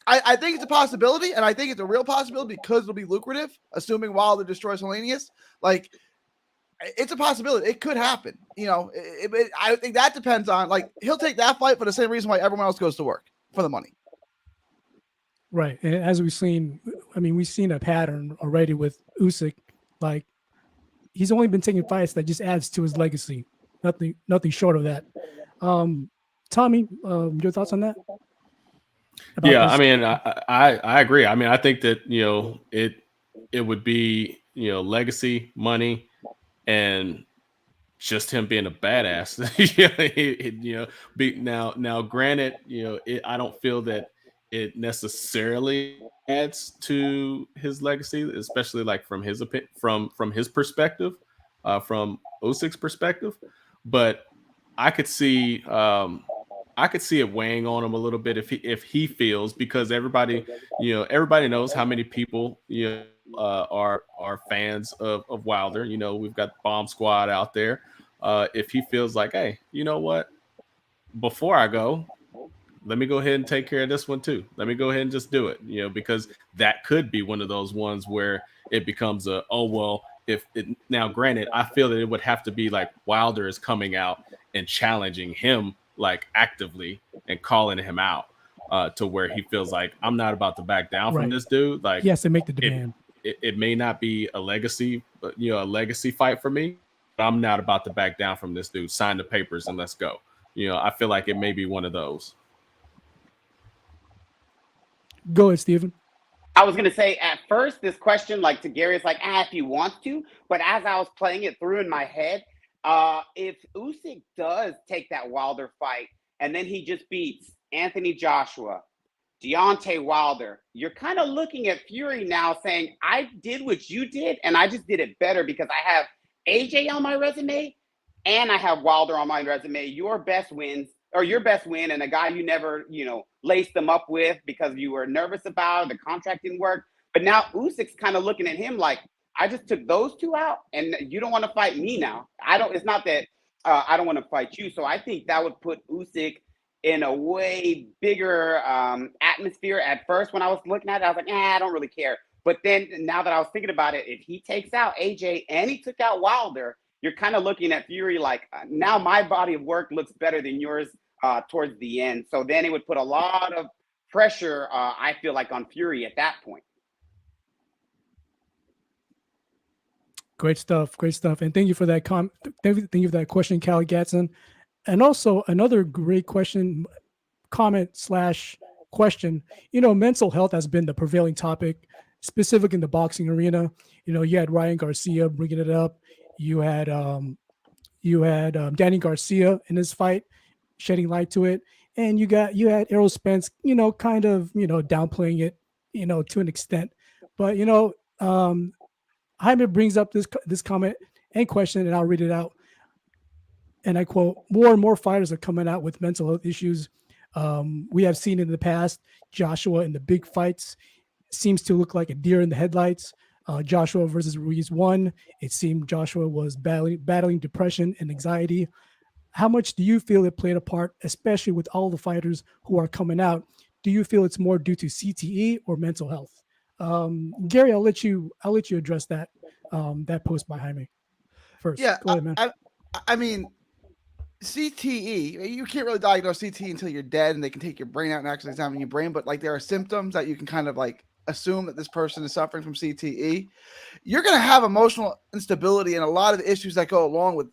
I think it's a possibility, and I think it's a real possibility because it'll be lucrative, assuming Wilder destroys Helenius. Like, it's a possibility. It could happen. I think that depends on, like, he'll take that fight for the same reason why everyone else goes to work, for the money. Right. And as we've seen a pattern already with Usyk. Like, he's only been taking fights that just adds to his legacy. Nothing short of that. Tommy, your thoughts on that? Yeah, I mean, I agree. I mean, I think that it would be legacy, money, and just him being a badass. Now, granted, I don't feel that it necessarily adds to his legacy, especially like from his from his perspective, from Usyk's perspective. But I could see it weighing on him a little bit if he feels, because everybody knows how many people are fans of Wilder. We've got Bomb Squad out there. If he feels like, hey, you know what, before I go, let me go ahead and take care of this one too. Let me go ahead and just do it. Because that could be one of those ones where it becomes now granted, I feel that it would have to be like Wilder is coming out and challenging him like actively and calling him out to where he feels like, I'm not about to back down from this dude. Like, he has to make the demand. It may not be a legacy, but a legacy fight for me, but I'm not about to back down from this dude. Sign the papers and let's go. I feel like it may be one of those. Go ahead, Steven. I was going to say at first, this question, like to Gary, is like, if he wants to. But as I was playing it through in my head, if Usyk does take that Wilder fight and then he just beats Anthony Joshua, Deontay Wilder, you're kind of looking at Fury now saying, I did what you did and I just did it better because I have AJ on my resume and I have Wilder on my resume. Your best win, and a guy you never, laced them up with because you were nervous about the contract didn't work. But now Usyk's kind of looking at him like, I just took those two out, and you don't want to fight me now. I don't. It's not that I don't want to fight you. So I think that would put Usyk in a way bigger atmosphere. At first, when I was looking at it, I was like, I don't really care. But then now that I was thinking about it, if he takes out AJ and he took out Wilder, you're kind of looking at Fury like, now my body of work looks better than yours towards the end. So then it would put a lot of pressure, I feel like, on Fury at that point. Great stuff. And thank you for that thank you for that question, Callie Gatson. And also another great comment / question. Mental health has been the prevailing topic, specific in the boxing arena. You had Ryan Garcia bringing it up. You had Danny Garcia in his fight, shedding light to it, and you had Errol Spence, kind of downplaying it, to an extent. But Jaime brings up this comment and question, and I'll read it out. And I quote, more and more fighters are coming out with mental health issues. We have seen in the past, Joshua in the big fights seems to look like a deer in the headlights. Joshua versus Ruiz won. It seemed Joshua was battling depression and anxiety. How much do you feel it played a part, especially with all the fighters who are coming out? Do you feel it's more due to CTE or mental health? Gary, I'll let you address that post by Jaime first. Yeah, go ahead, man. I mean, CTE, you can't really diagnose CTE until you're dead and they can take your brain out and actually examine your brain. But like, there are symptoms that you can kind of like assume that this person is suffering from CTE. You're going to have emotional instability and a lot of the issues that go along with,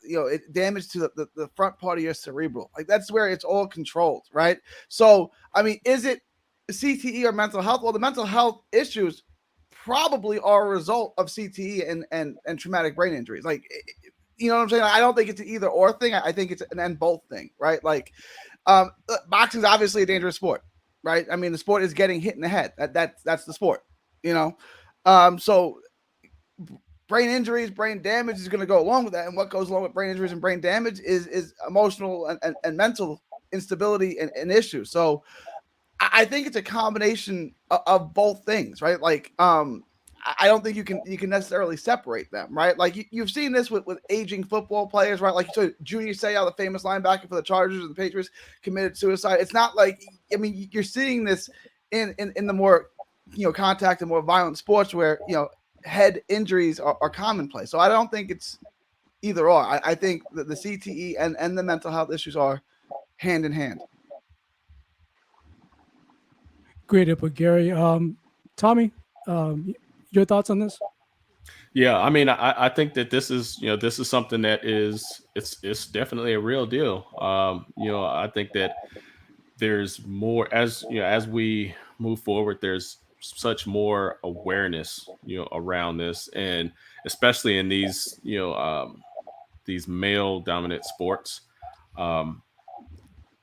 damage to the front part of your cerebral. Like, that's where it's all controlled, right? So, I mean, is it CTE or mental health? Well, the mental health issues probably are a result of CTE and traumatic brain injuries. Like, you know what I'm saying? I don't think it's an either or thing. I think it's an and both thing, right? Like, boxing is obviously a dangerous sport, right? I mean, the sport is getting hit in the head. That's the sport, so brain injuries, brain damage is going to go along with that. And what goes along with brain injuries and brain damage is emotional and mental instability and issues. So I think it's a combination of both things, right? Like, I don't think you can necessarily separate them, right? Like, you've seen this with aging football players, right? Like, so Junior Seau, the famous linebacker for the Chargers and the Patriots, committed suicide. It's not like, I mean, you're seeing this in the more, contact and more violent sports where, head injuries are commonplace. So I don't think it's either or. I think that the CTE and the mental health issues are hand in hand. Great input, Gary. Tommy, your thoughts on this? Yeah, I mean, I think that this is something that it's definitely a real deal. I think that there's more as we move forward. There's such more awareness, around this, and especially in these male dominant sports.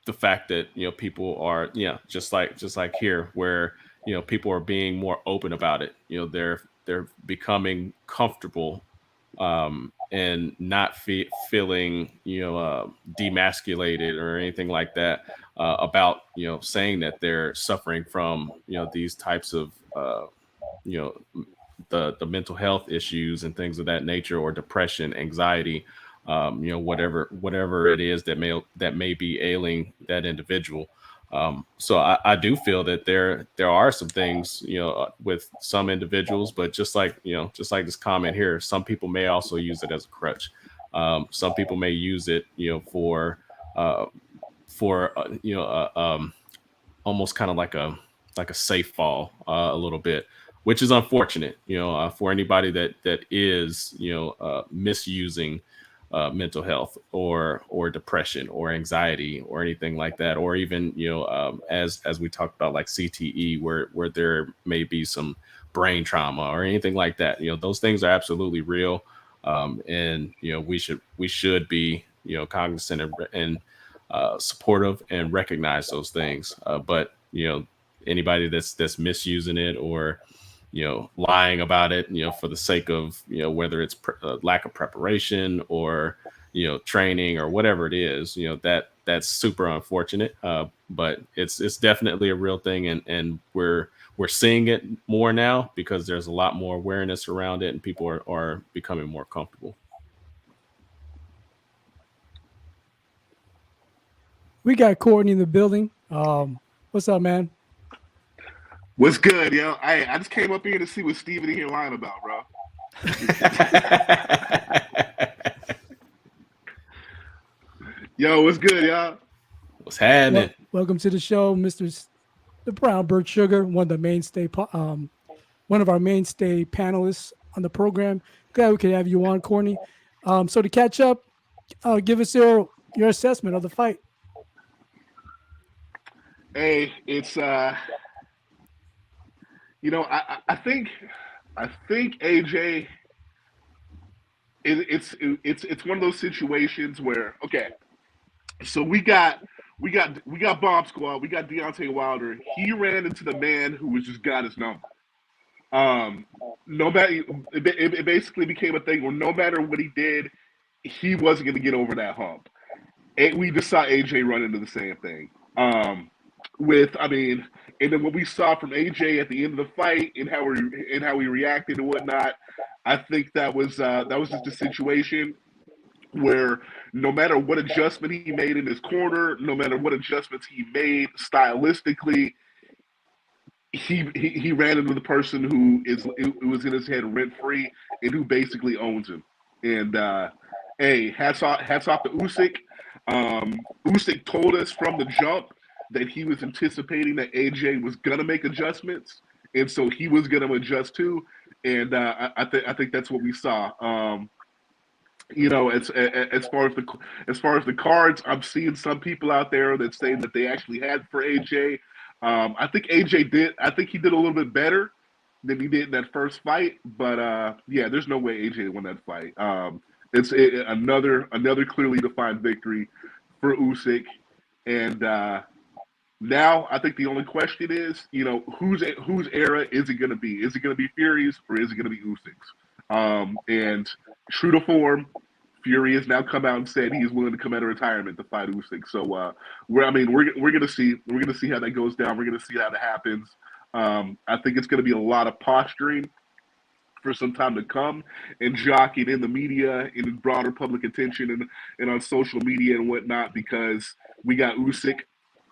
The fact that people are just like here, where people are being more open about it. They're becoming comfortable and not feeling demasculated or anything like that about saying that they're suffering from these types of the mental health issues and things of that nature, or depression, anxiety, whatever it is that may be ailing that individual. So I do feel that there are some things, with some individuals, but just like this comment here, some people may also use it as a crutch. Some people may use it, for almost kind of like a safe fall, a little bit, which is unfortunate, for anybody that is, misusing mental health or depression or anxiety or anything like that, or even as we talked about, like CTE, where there may be some brain trauma or anything like that. Those things are absolutely real, and we should be cognizant and supportive and recognize those things. But anybody that's misusing it or lying about it, for the sake of whether it's lack of preparation or training or whatever it is, that's super unfortunate. But it's definitely a real thing, and we're seeing it more now because there's a lot more awareness around it, and people are becoming more comfortable. We got Courtney in the building. What's up, man? What's good, yo? I just came up here to see what Steven in here lying about, bro. Yo, what's good, y'all? What's happening? Welcome to the show, Mr. The Brown Bird Sugar, one of our mainstay panelists on the program. Glad we could have you on, Courtney. So to catch up, give us your assessment of the fight. Hey, it's I think AJ. It's one of those situations where, okay, so we got Bomb Squad, we got Deontay Wilder. He ran into the man who was just got his number. No matter, it basically became a thing where no matter what he did, he wasn't going to get over that hump. And we just saw AJ run into the same thing. And then what we saw from AJ at the end of the fight and how he reacted and whatnot, I think that was just a situation where no matter what adjustment he made in his corner, no matter what adjustments he made stylistically, he ran into the person who was in his head rent free and who basically owns him. And hey, hats off to Usyk. Usyk told us from the jump that he was anticipating that AJ was gonna make adjustments, and so he was gonna adjust too. And I think that's what we saw. As far as the cards, I'm seeing some people out there that say that they actually had for AJ. I think AJ did. I think he did a little bit better than he did in that first fight. But yeah, there's no way AJ won that fight. It's another clearly defined victory for Usyk. And now I think the only question is, whose era is it going to be? Is it going to be Fury's or is it going to be Usyk's? And true to form, Fury has now come out and said he is willing to come out of retirement to fight Usyk. So we're gonna see how that goes down. We're gonna see how that happens. I think it's gonna be a lot of posturing for some time to come and jockeying in the media, in broader public attention, and on social media and whatnot, because we got Usyk,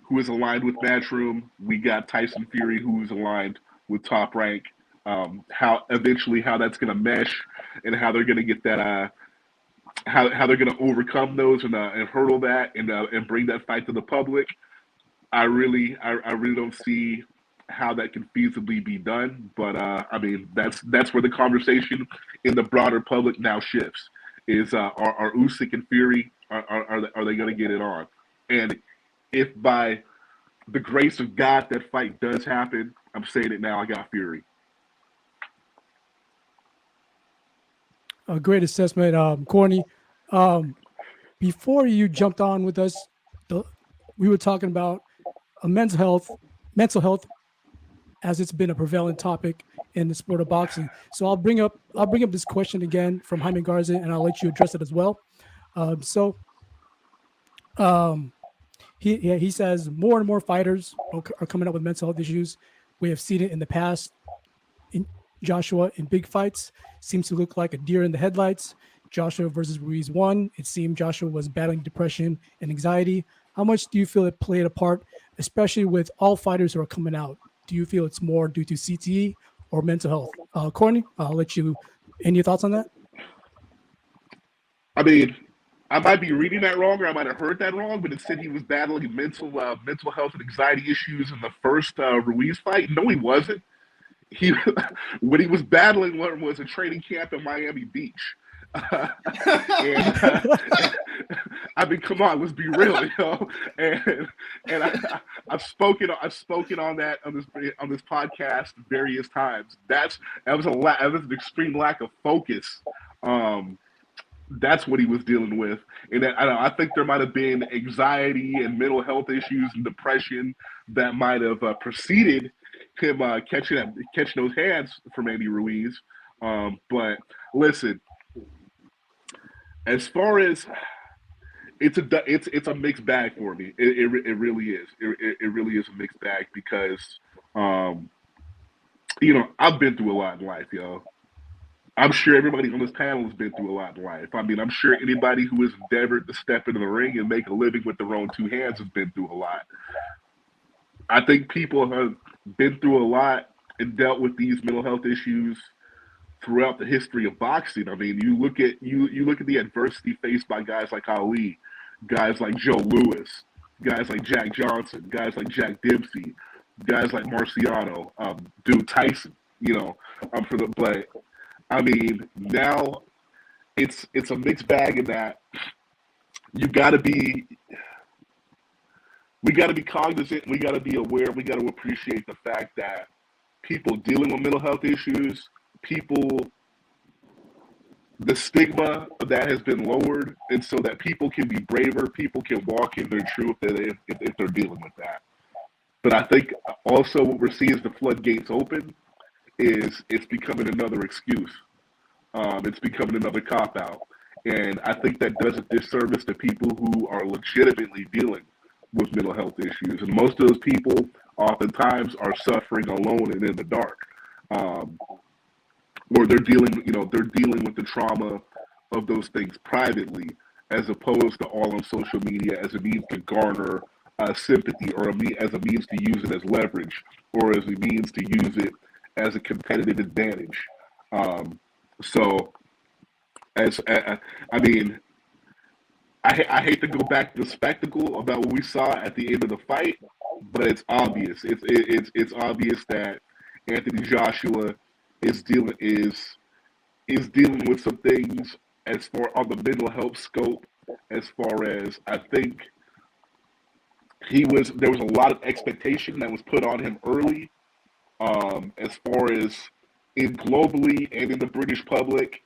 who is aligned with Matchroom. We got Tyson Fury, who is aligned with Top Rank. How that's gonna mesh and how they're gonna get that. How they're going to overcome those and hurdle that and bring that fight to the public. I really don't see how that can feasibly be done. But that's where the conversation in the broader public now shifts. Is are Usyk and Fury are they going to get it on? And if by the grace of God that fight does happen, I'm saying it now. I got Fury. A great assessment, Courtney. Before you jumped on with us, we were talking about mental health, as it's been a prevalent topic in the sport of boxing. So I'll bring up this question again from Jaime Garza, and I'll let you address it as well. He says more and more fighters are coming up with mental health issues. We have seen it in the past. Joshua in big fights seems to look like a deer in the headlights. Joshua versus Ruiz won. It seemed Joshua was battling depression and anxiety. How much do you feel it played a part, especially with all fighters who are coming out? Do you feel it's more due to CTE or mental health? Courtney, I'll let you. Any thoughts on that? I mean, I might be reading that wrong, or I might have heard that wrong, but it said he was battling mental health and anxiety issues in the first Ruiz fight. No, he wasn't. What he was battling was a training camp in Miami Beach. I mean, come on, let's be real, And I've spoken on that on this podcast various times. That was an extreme lack of focus. That's what he was dealing with, and I think there might have been anxiety and mental health issues and depression that might have preceded him catching those hands from Andy Ruiz. But listen, As far as it's a mixed bag for me. It really is. It really is a mixed bag because um, I've been through a lot in life, yo. I'm sure everybody on this panel has been through a lot in life. I mean, I'm sure anybody who has endeavored to step into the ring and make a living with their own two hands has been through a lot. I think people have been through a lot and dealt with these mental health issues throughout the history of boxing. I mean, you look at the adversity faced by guys like Ali, guys like Joe Louis, guys like Jack Johnson, guys like Jack Dempsey, guys like Marciano, dude Tyson. For the but I mean now it's a mixed bag in that you got to be. We got to be cognizant. We got to be aware. We got to appreciate the fact that people dealing with mental health issues, the stigma that has been lowered, and so that people can be braver, people can walk in their truth if they're dealing with that. But I think also what we're seeing as the floodgates open is it's becoming another excuse. It's becoming another cop out, and I think that does a disservice to people who are legitimately dealing with mental health issues, and most of those people oftentimes are suffering alone and in the dark. Or they're dealing with the trauma of those things privately, as opposed to all on social media as a means to garner sympathy, or as a means to use it as leverage, or as a means to use it as a competitive advantage. So, I mean, I hate to go back to the spectacle about what we saw at the end of the fight, but it's obvious. It's obvious that Anthony Joshua is dealing with some things as far on the mental health scope. As far as I think there was a lot of expectation that was put on him early, as far as globally and in the British public,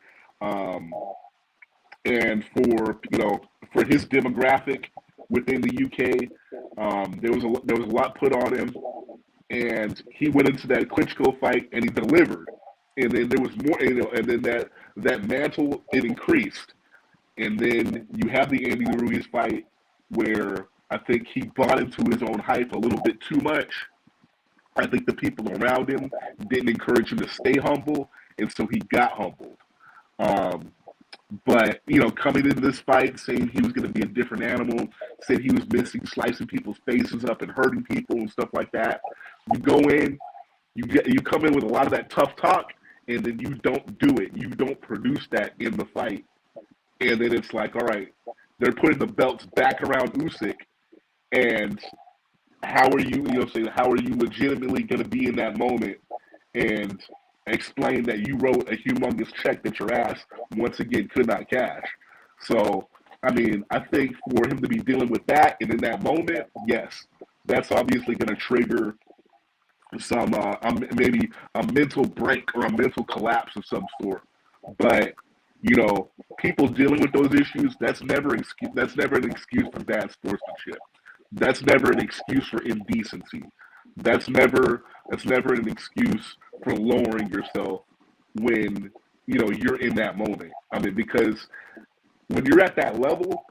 and for his demographic within the UK, there was a lot put on him, and he went into that Klitschko fight and he delivered. And then there was more, and then that mantle, it increased. And then you have the Andy Ruiz fight where I think he bought into his own hype a little bit too much. I think the people around him didn't encourage him to stay humble, and so he got humbled. But coming into this fight, saying he was going to be a different animal, said he was missing slicing people's faces up and hurting people and stuff like that. You go in, you come in with a lot of that tough talk, and then you don't do it. You don't produce that in the fight. And then it's like, all right, they're putting the belts back around Usyk, and how are you, how are you legitimately going to be in that moment and explain that you wrote a humongous check that your ass, once again, could not cash? So, I mean, I think for him to be dealing with that and in that moment, yes, that's obviously going to trigger some maybe a mental break or a mental collapse of some sort. But people dealing with those issues, that's never an excuse for bad sportsmanship. That's never an excuse for indecency. That's never an excuse for lowering yourself when you're in that moment. I mean, because when you're at that level,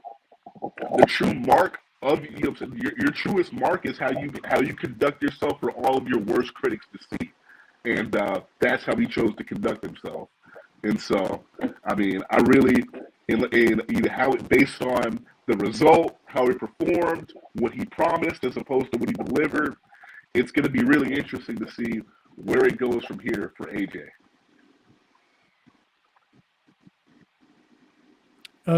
the true mark of your truest mark is how you conduct yourself for all of your worst critics to see, and that's how he chose to conduct himself. And so, I mean, I really, in how it based on the result, how he performed, what he promised, as opposed to what he delivered, it's going to be really interesting to see where it goes from here for AJ.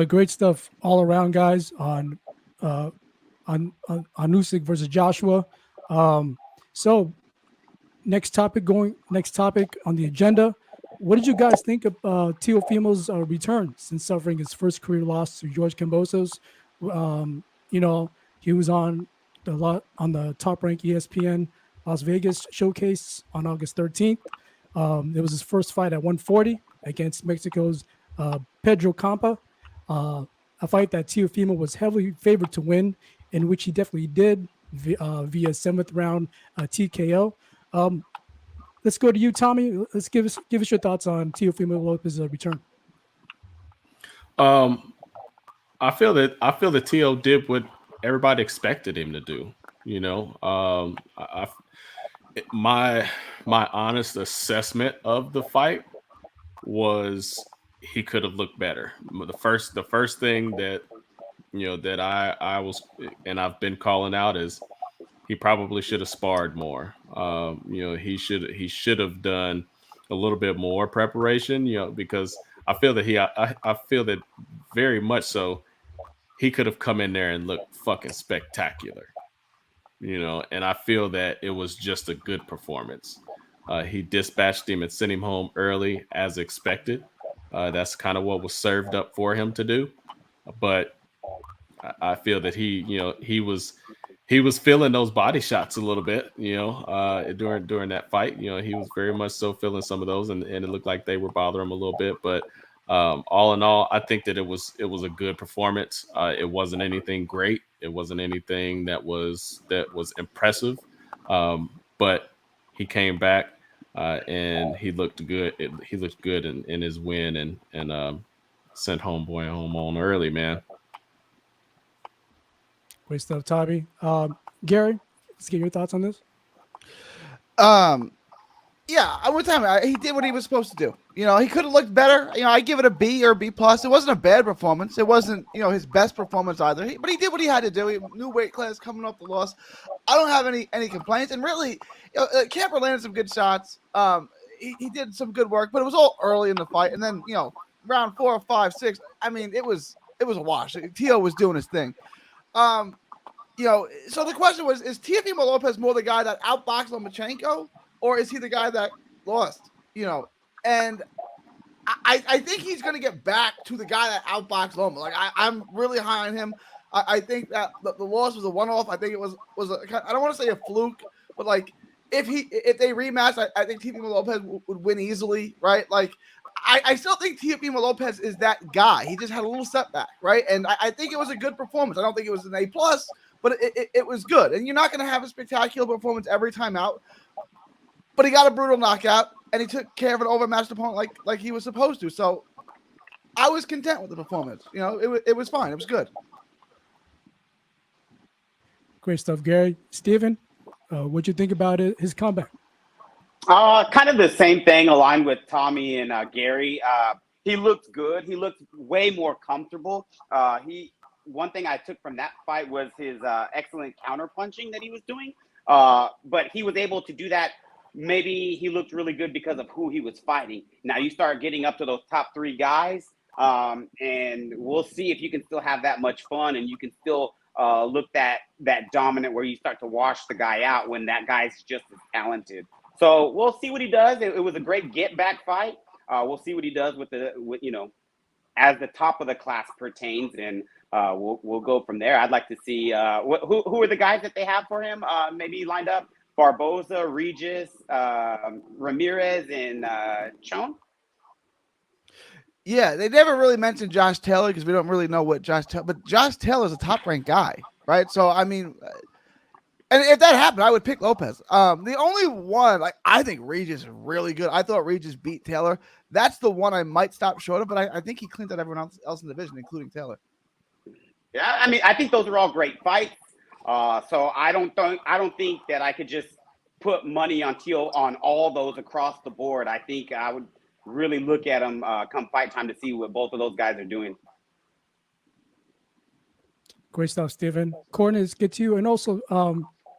Great stuff all around, guys, on Usyk versus Joshua. So next topic on the agenda. What did you guys think of Teofimo's return since suffering his first career loss to George Kambosos? He was on the top-ranked ESPN Las Vegas showcase on August 13th. It was his first fight at 140 against Mexico's Pedro Campa, a fight that Teofimo was heavily favored to win, in which he definitely did via seventh round TKO. Let's go to you, Tommy. Let's give us your thoughts on Teofimo Lopez's return. I feel that T.O. did what everybody expected him to do. You know, my honest assessment of the fight was he could have looked better. The first thing that that I was and I've been calling out is he probably should have sparred more. He should have done a little bit more preparation. Because I feel that I feel that very much so he could have come in there and looked fucking spectacular. And I feel that it was just a good performance. He dispatched him and sent him home early as expected. That's kind of what was served up for him to do. But I feel that he was feeling those body shots a little bit, during that fight. He was very much so feeling some of those, and it looked like they were bothering him a little bit. But all in all, I think that it was a good performance. It wasn't anything great. It wasn't anything that was impressive. But he came back and he looked good. He looked good in his win, and sent homeboy home on early, man. Great stuff, Tommy. Gary, let's get your thoughts on this. Yeah, I would tell him he did what he was supposed to do. He could have looked better. I give it a B or a B plus. It wasn't a bad performance. It wasn't, his best performance either. But he did what he had to do. He new weight class coming off the loss. I don't have any complaints. And really, Camper landed some good shots. He did some good work, but it was all early in the fight. And then, round 4, 5, 6. I mean, it was a wash. Tio was doing his thing. So the question was: is Teofimo Lopez more the guy that outboxed Lomachenko, or is he the guy that lost? And I think he's going to get back to the guy that outboxed Loma. Like I'm really high on him. I think that the loss was a one-off. I think it was I don't want to say a fluke, but like if they rematch, I think Teofimo Lopez would win easily, right? Like I still think Teofimo Lopez is that guy. He just had a little setback, right? And I think it was a good performance. I don't think it was an A plus, but it was good. And you're not going to have a spectacular performance every time out. But he got a brutal knockout, and he took care of an overmatched opponent like he was supposed to. So I was content with the performance. It was fine. It was good. Great stuff, Gary. Steven, what'd you think about his comeback? Kind of the same thing, aligned with Tommy and Gary. He looked good. He looked way more comfortable. One thing I took from that fight was his excellent counter punching that he was doing. But he was able to do that. Maybe he looked really good because of who he was fighting. Now you start getting up to those top 3 guys, and we'll see if you can still have that much fun and you can still look that dominant where you start to wash the guy out when that guy's just as talented. So we'll see what he does. It was a great get back fight. We'll see what he does with as the top of the class pertains, and we'll go from there. I'd like to see who are the guys that they have for him maybe lined up. Barboza, Regis, Ramirez, and Chon. Yeah, they never really mentioned Josh Taylor because we don't really know what but Josh Taylor's a top-ranked guy, right? So, I mean, and if that happened, I would pick Lopez. The only one, I think Regis is really good. I thought Regis beat Taylor. That's the one I might stop short of, but I think he cleaned out everyone else in the division, including Taylor. Yeah, I mean, I think those are all great fights. So I don't think that I could just put money on Tio on all those across the board. I think I would really look at them come fight time to see what both of those guys are doing. Great stuff, Steven. Courtney, let's get to you. And also,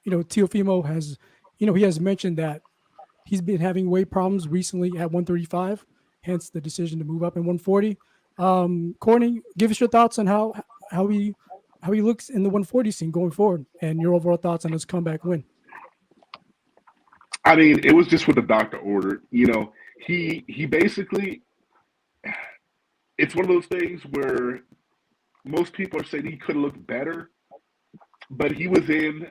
Teofimo has, he has mentioned that he's been having weight problems recently at 135, hence the decision to move up in 140. Courtney, give us your thoughts on how he looks in the 140 scene going forward, and your overall thoughts on his comeback win. I mean, it was just what the doctor ordered. He basically, it's one of those things where most people are saying he could have looked better, but he was in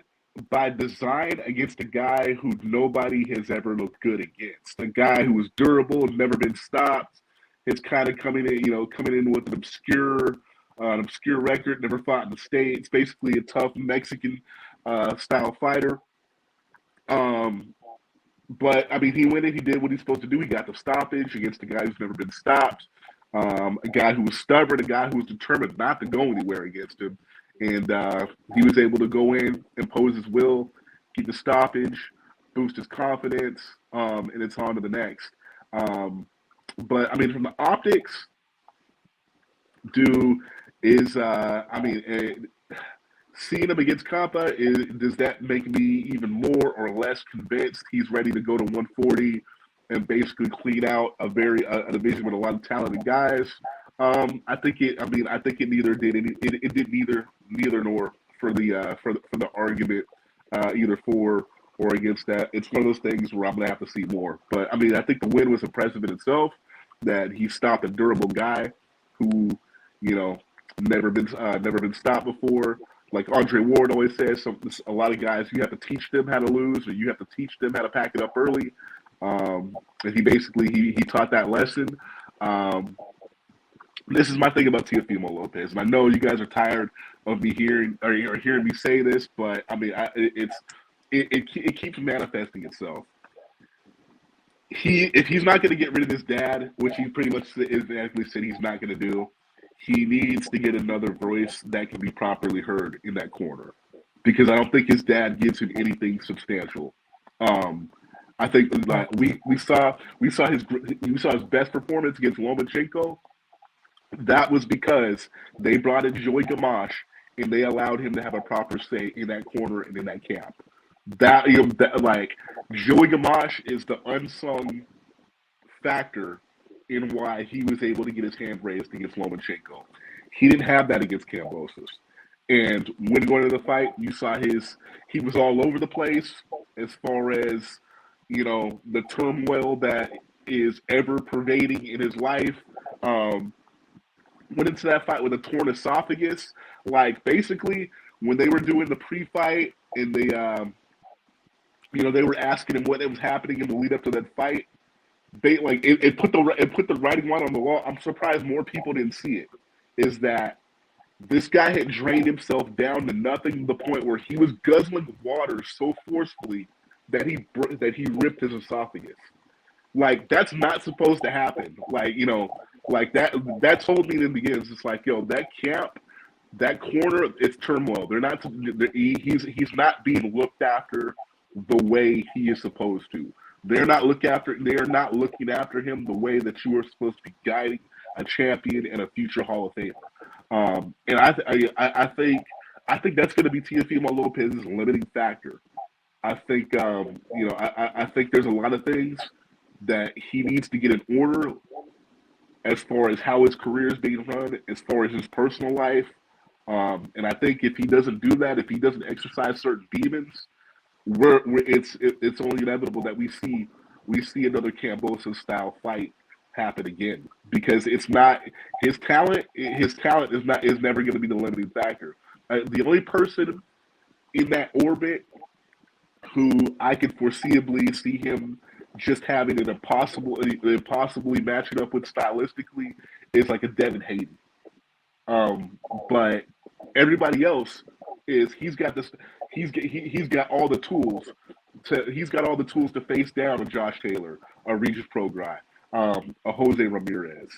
by design against a guy who nobody has ever looked good against. A guy who was durable, never been stopped. It's kind of coming in with an obscure record, never fought in the States, basically a tough Mexican style fighter. But I mean, he went in, he did what he's supposed to do. He got the stoppage against a guy who's never been stopped. a guy who was stubborn, a guy who was determined not to go anywhere against him. And he was able to go in, impose his will, get the stoppage, boost his confidence, and it's on to the next. But I mean, from the optics, seeing him against Kampa, does that make me even more or less convinced he's ready to go to 140 and basically clean out a division with a lot of talented guys? I think it neither did it did neither nor for the argument either for or against that. It's one of those things where I'm gonna have to see more. But I mean, I think the win was impressive in itself. That he stopped a durable guy who, never been stopped before. Like Andre Ward always says, a lot of guys, you have to teach them how to lose, or you have to teach them how to pack it up early. And he taught that lesson. This is my thing about Teofimo Lopez, and I know you guys are tired of me hearing me say this, but I mean, it keeps manifesting itself. If he's not going to get rid of his dad, which he pretty much exactly said he's not going to do, he needs to get another voice that can be properly heard in that corner, because I don't think his dad gives him anything substantial. I think like we saw his best performance against Lomachenko. That was because they brought in Joey Gamache and they allowed him to have a proper say in that corner and in that camp. Joey Gamache is the unsung factor in why he was able to get his hand raised against Lomachenko. He didn't have that against Kambosos. And when going to the fight, you saw he was all over the place as far as, the turmoil that is ever pervading in his life. Went into that fight with a torn esophagus. Like, basically, when they were doing the pre-fight and they were asking him what was happening in the lead up to that fight, it put the writing on the wall. I'm surprised more people didn't see it. Is that this guy had drained himself down to nothing, to the point where he was guzzling water so forcefully that he ripped his esophagus. Like, that's not supposed to happen. That told me in the beginning. It's like, that camp, that corner, it's turmoil. He's not being looked after the way he is supposed to. They're not looking after him the way that you are supposed to be guiding a champion and a future Hall of Famer. And I think that's going to be Teofimo Lopez's limiting factor. I think I think there's a lot of things that he needs to get in order as far as how his career is being run, as far as his personal life. And I think if he doesn't do that, if he doesn't exercise certain demons, it's only inevitable that we see another Kambosos style fight happen again, because it's not his talent. His talent is never going to be the limiting factor. The only person in that orbit who I could foreseeably see him just having an impossibly matching up with stylistically is like a Devin Hayden. But everybody else he's got all the tools to face down a Josh Taylor, a Regis Prograis, a Jose Ramirez,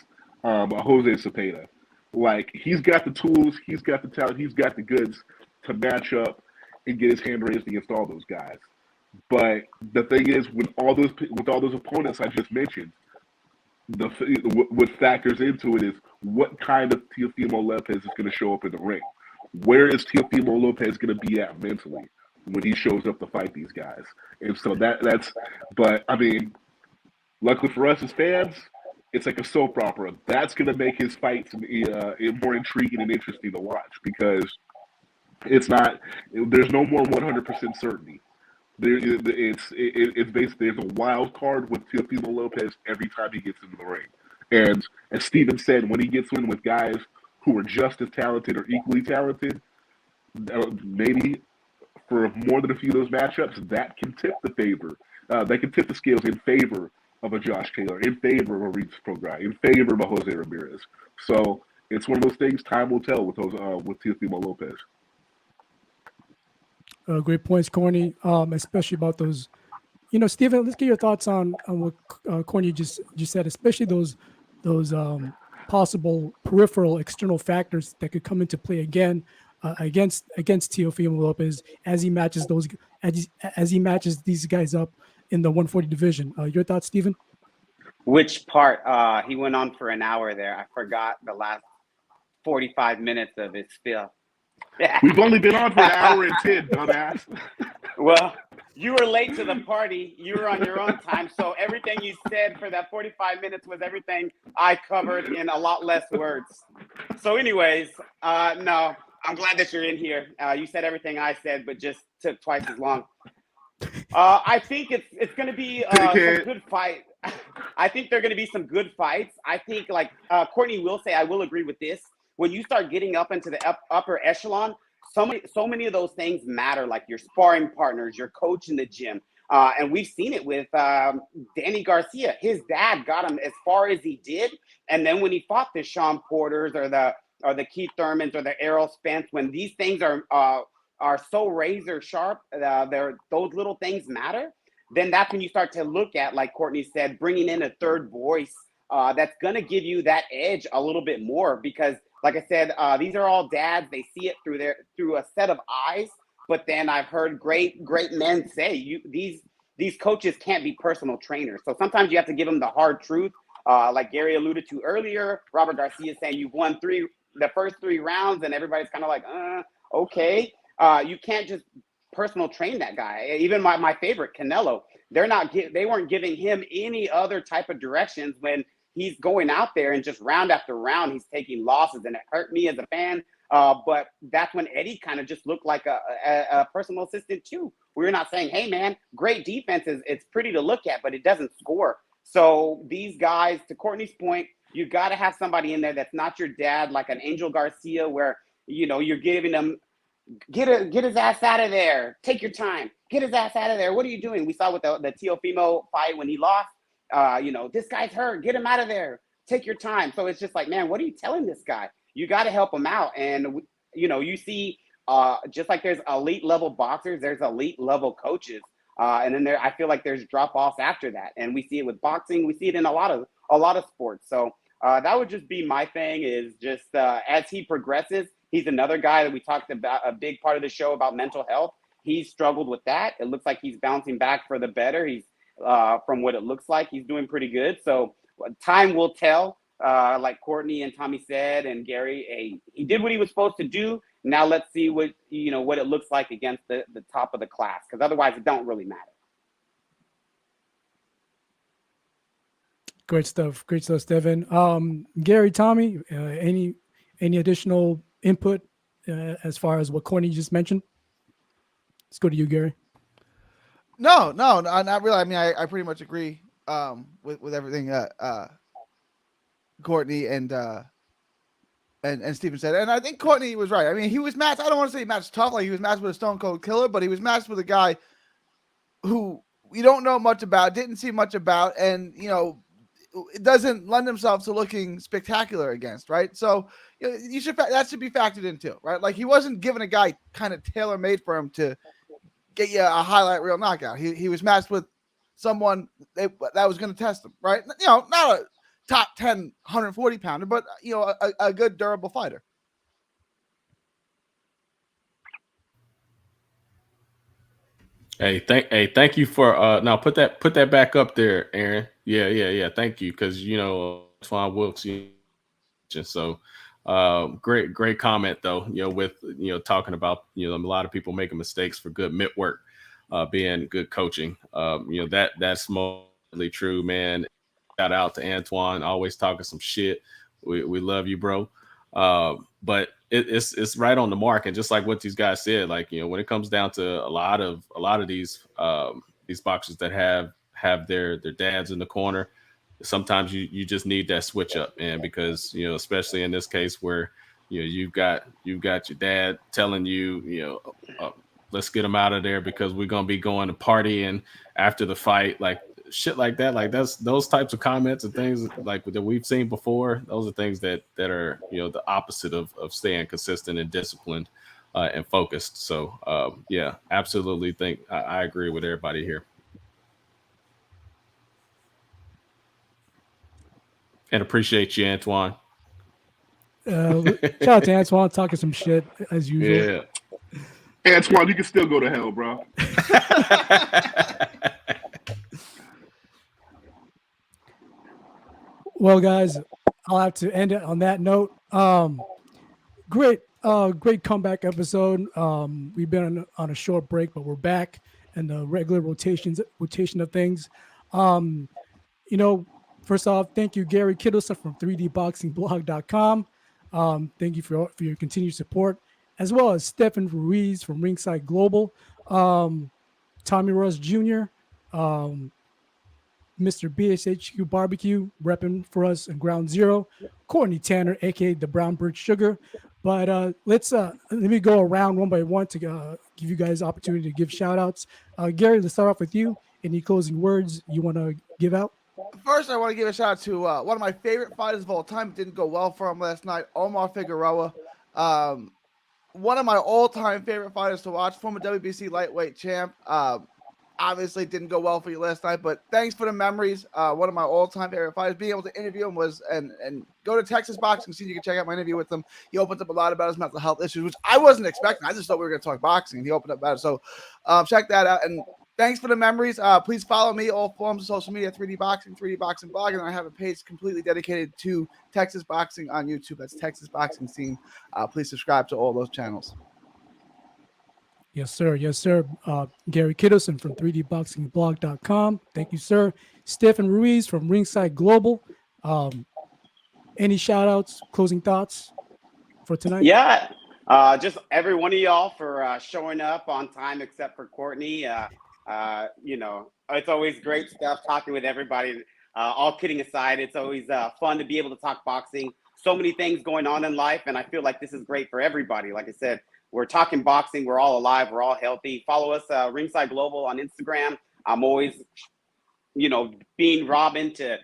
a Jose Cepeda. Like, he's got the tools, he's got the talent, he's got the goods to match up and get his hand raised against all those guys. But the thing is, with all those opponents I just mentioned, what factors into it is what kind of Teofimo Lopez is going to show up in the ring. Where is Teofimo Lopez going to be at mentally when he shows up to fight these guys? And so but I mean, luckily for us as fans, it's like a soap opera. That's going to make his fights more intriguing and interesting to watch, because there's no more 100% certainty. It's basically, there's a wild card with Teofimo Lopez every time he gets into the ring. And as Steven said, when he gets in with guys who are just as talented or equally talented, maybe for more than a few of those matchups, that can tip the scales in favor of a Josh Taylor, in favor of a Regis Prograis, in favor of a Jose Ramirez. So it's one of those things. Time will tell with Teofimo Lopez. Great points, Corny, especially about those. Steven, let's get your thoughts on what Corny just said, especially those possible peripheral external factors that could come into play again against Teofimo Lopez as he matches as he matches these guys up in the 140 division. Your thoughts, Stephen? Which part? He went on for an hour there. I forgot the last 45 minutes of his spiel. We've only been on for an hour and 10, dumbass. Well, you were late to the party. You were on your own time. So everything you said for that 45 minutes was everything I covered in a lot less words. So anyways, no, I'm glad that you're in here. You said everything I said, but just took twice as long. I think it's going to be some good fight. I think there are going to be some good fights. I think, like Courtney will say, I will agree with this. When you start getting up into the upper echelon, so many of those things matter, like your sparring partners, your coach in the gym. And we've seen it with Danny Garcia. His dad got him as far as he did. And then when he fought the Sean Porters or the Keith Thurmans or the Errol Spence, when these things are so razor sharp, those little things matter, then that's when you start to look at, like Courtney said, bringing in a third voice that's going to give you that edge a little bit more. Because like I said, these are all dads. They see it through a set of eyes. But then I've heard great men say these coaches can't be personal trainers. So sometimes you have to give them the hard truth. Like Gary alluded to earlier, Robert Garcia saying you've won the first 3 rounds, and everybody's kind of like, okay. You can't just personal train that guy. Even my favorite, Canelo, they weren't giving him any other type of directions when he's going out there and just round after round, he's taking losses, and it hurt me as a fan. But that's when Eddie kind of just looked like a personal assistant too. We're not saying, hey man, great defense it's pretty to look at, but it doesn't score. So these guys, to Courtney's point, you got to have somebody in there that's not your dad, like an Angel Garcia, where you're giving them. Get his ass out of there. Take your time. Get his ass out of there. What are you doing? We saw with the Teofimo fight when he lost. This guy's hurt. Get him out of there. Take your time. So it's just like, man, what are you telling this guy? You got to help him out. And you see, just like there's elite level boxers, there's elite level coaches, and then I feel like there's drop offs after that. And we see it with boxing. We see it in a lot of sports. So that would just be my thing. Is just as he progresses. He's another guy that we talked about, a big part of the show about mental health. He's struggled with that. It looks like he's bouncing back for the better. He's from what it looks like, he's doing pretty good. So time will tell, like Courtney and Tommy said, and Gary, he did what he was supposed to do. Now let's see what it looks like against the top of the class, because otherwise it don't really matter. Great stuff, Stephen. Gary, Tommy, any additional input as far as what Courtney just mentioned? Let's go to you, Gary. No, not really. I mean, I pretty much agree with everything Courtney and Stephen said, and I think Courtney was right. I mean, he was matched. I don't want to say matched tough, like he was matched with a stone cold killer, but he was matched with a guy who we don't know much about, didn't see much about, and it doesn't lend himself to looking spectacular against, right? So that should be factored in too, right? Like he wasn't given a guy kind of tailor made for him to get you a highlight reel knockout. He was matched with someone that was going to test him, right? Not a top 10 140 pounder, but a good durable fighter. Hey, thank you for now put that back up there, Aaron. Yeah. Thank you, because Twan Wilkes. So great comment though. With talking about a lot of people making mistakes for good mitt work, being good coaching. That's mostly true, man. Shout out to Antoine, always talking some shit. We love you, bro. But it's right on the mark, and just like what these guys said, like when it comes down to a lot of these boxers that have their dads in the corner, sometimes you just need that switch up, man, because especially in this case where you've got your dad telling you let's get him out of there because we're gonna be going to party and after the fight, like shit like that. Like that's those types of comments and things like that we've seen before. Those are things that are the opposite of staying consistent and disciplined and focused. So yeah, absolutely think I agree with everybody here. And appreciate you, Antoine. Shout out to Antoine talking some shit as usual. Yeah. Antoine, you can still go to hell, bro. Well, guys, I'll have to end it on that note. Great comeback episode. We've been on a short break, but we're back in the regular rotation of things. Um, you know, first off, thank you, Gary Kittleson from 3dboxingblog.com. Thank you for your continued support, as well as Stephen Ruiz from Ringside Global, Tommy Ross Jr., Mr. BSHQ Barbecue, repping for us in Ground Zero, Courtney Tanner, aka the Brown Bird Sugar. But let me go around one by one to give you guys opportunity to give shout outs. Gary, let's start off with you. Any closing words you want to give out? First, I want to give a shout out to one of my favorite fighters of all time. It didn't go well for him last night, Omar Figueroa. One of my all-time favorite fighters to watch, former WBC lightweight champ. Obviously didn't go well for you last night, but thanks for the memories. One of my all-time favorite fighters. Being able to interview him was and go to Texas Boxing Scene. You can check out my interview with him. He opened up a lot about his mental health issues, which I wasn't expecting. I just thought we were going to talk boxing, and he opened up about it. So check that out. And thanks for the memories. Please follow me all forms of social media: 3D Boxing, 3D Boxing Blog, and I have a page completely dedicated to Texas Boxing on YouTube. That's Texas Boxing Scene. Please subscribe to all those channels. Yes, sir. Yes, sir. Gary Kittleson from 3dboxingblog.com. Thank you, sir. Stephen Ruiz from Ringside Global. Any shout outs, closing thoughts for tonight? Yeah. Just every one of y'all for showing up on time, except for Courtney. It's always great stuff talking with everybody. All kidding aside, it's always fun to be able to talk boxing. So many things going on in life, and I feel like this is great for everybody. Like I said, we're talking boxing. We're all alive. We're all healthy. Follow us, Ringside Global on Instagram. I'm always, being Robin to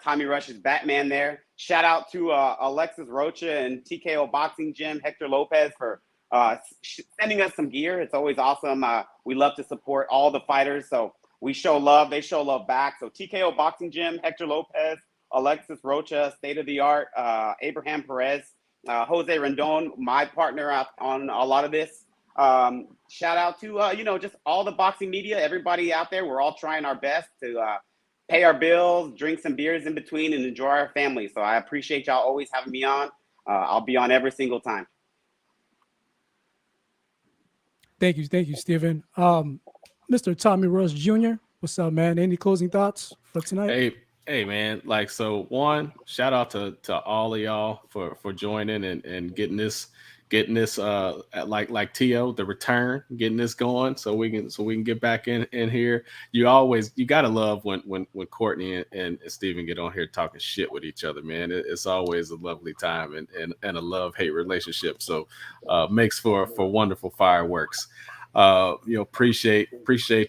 Tommy Rush's Batman there. Shout out to Alexis Rocha and TKO Boxing Gym, Hector Lopez for sending us some gear. It's always awesome. We love to support all the fighters. So we show love. They show love back. So TKO Boxing Gym, Hector Lopez, Alexis Rocha, State of the Art, Abraham Perez, Jose Rendon, my partner on a lot of this. Shout out to, just all the boxing media, everybody out there. We're all trying our best to pay our bills, drink some beers in between, and enjoy our family. So I appreciate y'all always having me on. I'll be on every single time. Thank you, Stephen. Mr. Tommy Ross Jr., what's up, man? Any closing thoughts for tonight? Hey, man. One, shout out to all of y'all for joining and getting this like T.O., the return, getting this going so we can get back in here. You gotta love when Courtney and Steven get on here talking shit with each other, man. It's always a lovely time and a love-hate relationship. So makes for wonderful fireworks. Appreciate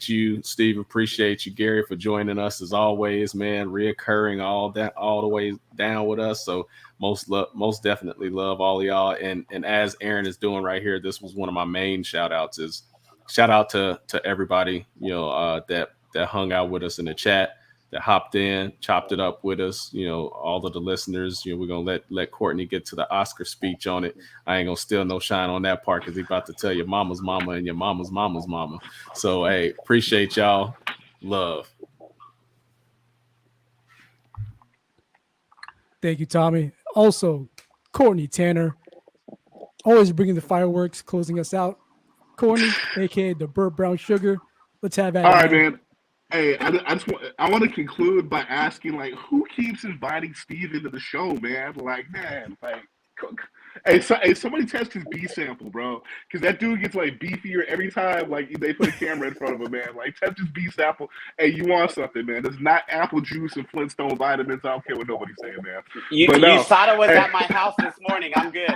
you, Steve. Appreciate you, Gary, for joining us as always, man. Reoccurring all the way down with us. So most definitely love all of y'all. And as Aaron is doing right here, this was one of my main shout outs. Is shout out to everybody that hung out with us in the chat, that hopped in, chopped it up with us. All of the listeners. We're gonna let Courtney get to the Oscar speech on it. I ain't gonna steal no shine on that part because he's about to tell your mama's mama and your mama's mama's mama. So hey, appreciate y'all. Love. Thank you, Tommy. Also, Courtney Tanner, always bringing the fireworks, closing us out. Courtney, aka the Bird Brown Sugar. Let's have that. All right, man. Hey, I want to conclude by asking, who keeps inviting Steve into the show, man? Hey, somebody test his B sample, bro, because that dude gets beefier every time they put a camera in front of him, man. Test his B sample. Hey, you want something, man? There's not apple juice and Flintstone vitamins. I don't care what nobody's saying, man. USADA was at my house this morning. I'm good.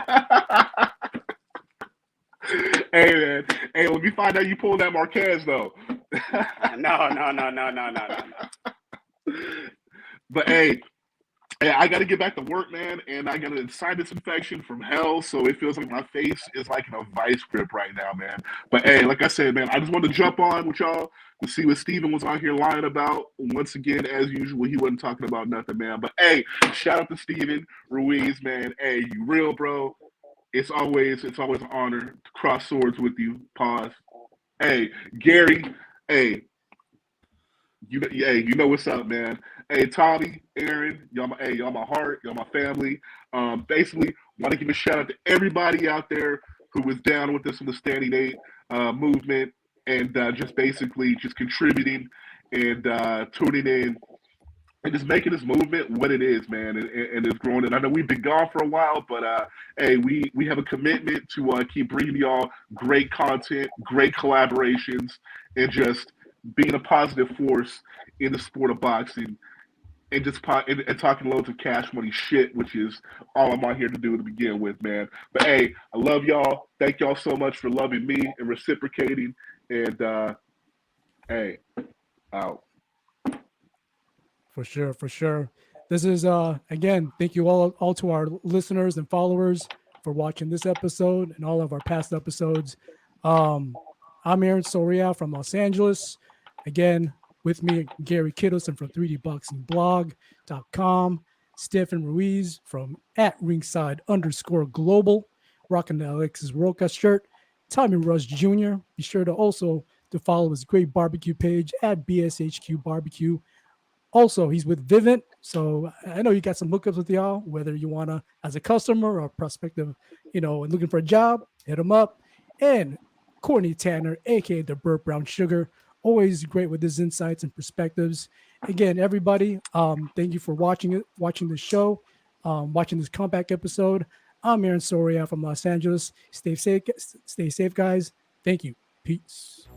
Hey, man. Hey, let me find out you pulled that Marquez, though. No. But hey, Hey, I got to get back to work, man, and I got a sinus infection from hell, so it feels like my face is like in a vice grip right now, man. But hey, like I said, man, I just wanted to jump on with y'all to see what Steven was out here lying about. Once again, as usual, he wasn't talking about nothing, man. But hey, shout out to Steven Ruiz, man. Hey, you real, bro. It's always an honor to cross swords with you. Pause. Hey, Gary. Hey, you know what's up, man. Hey, Tommy, Aaron, y'all my heart, y'all my family. Basically, want to give a shout out to everybody out there who was down with us in the Standing 8 movement and just basically just contributing and tuning in and just making this movement what it is, man, and it's growing. And I know we've been gone for a while, but hey, we have a commitment to keep bringing y'all great content, great collaborations, and just being a positive force in the sport of boxing, and just and talking loads of cash money shit, which is all I'm out here to do to begin with, man. But hey, I love y'all. Thank y'all so much for loving me and reciprocating. And hey, out. For sure. This is again, thank you all to our listeners and followers for watching this episode and all of our past episodes. I'm Aaron Soria from Los Angeles. Again, with me, Gary Kittleson from 3dboxingblog.com, Stephen Ruiz from @ringside_global, rocking the Alexis Roca shirt, Tommy Rush Jr. Be sure to also to follow his great barbecue page at BSHQ Barbecue. Also, he's with Vivint, so I know you got some hookups with y'all, whether you want to, as a customer or prospective, looking for a job, hit him up. And Courtney Tanner, a.k.a. the Burt Brown Sugar, always great with his insights and perspectives. Again, everybody, thank you for watching the show, watching this comeback episode. I'm Aaron Soria from Los Angeles. Stay safe, guys. Thank you. Peace.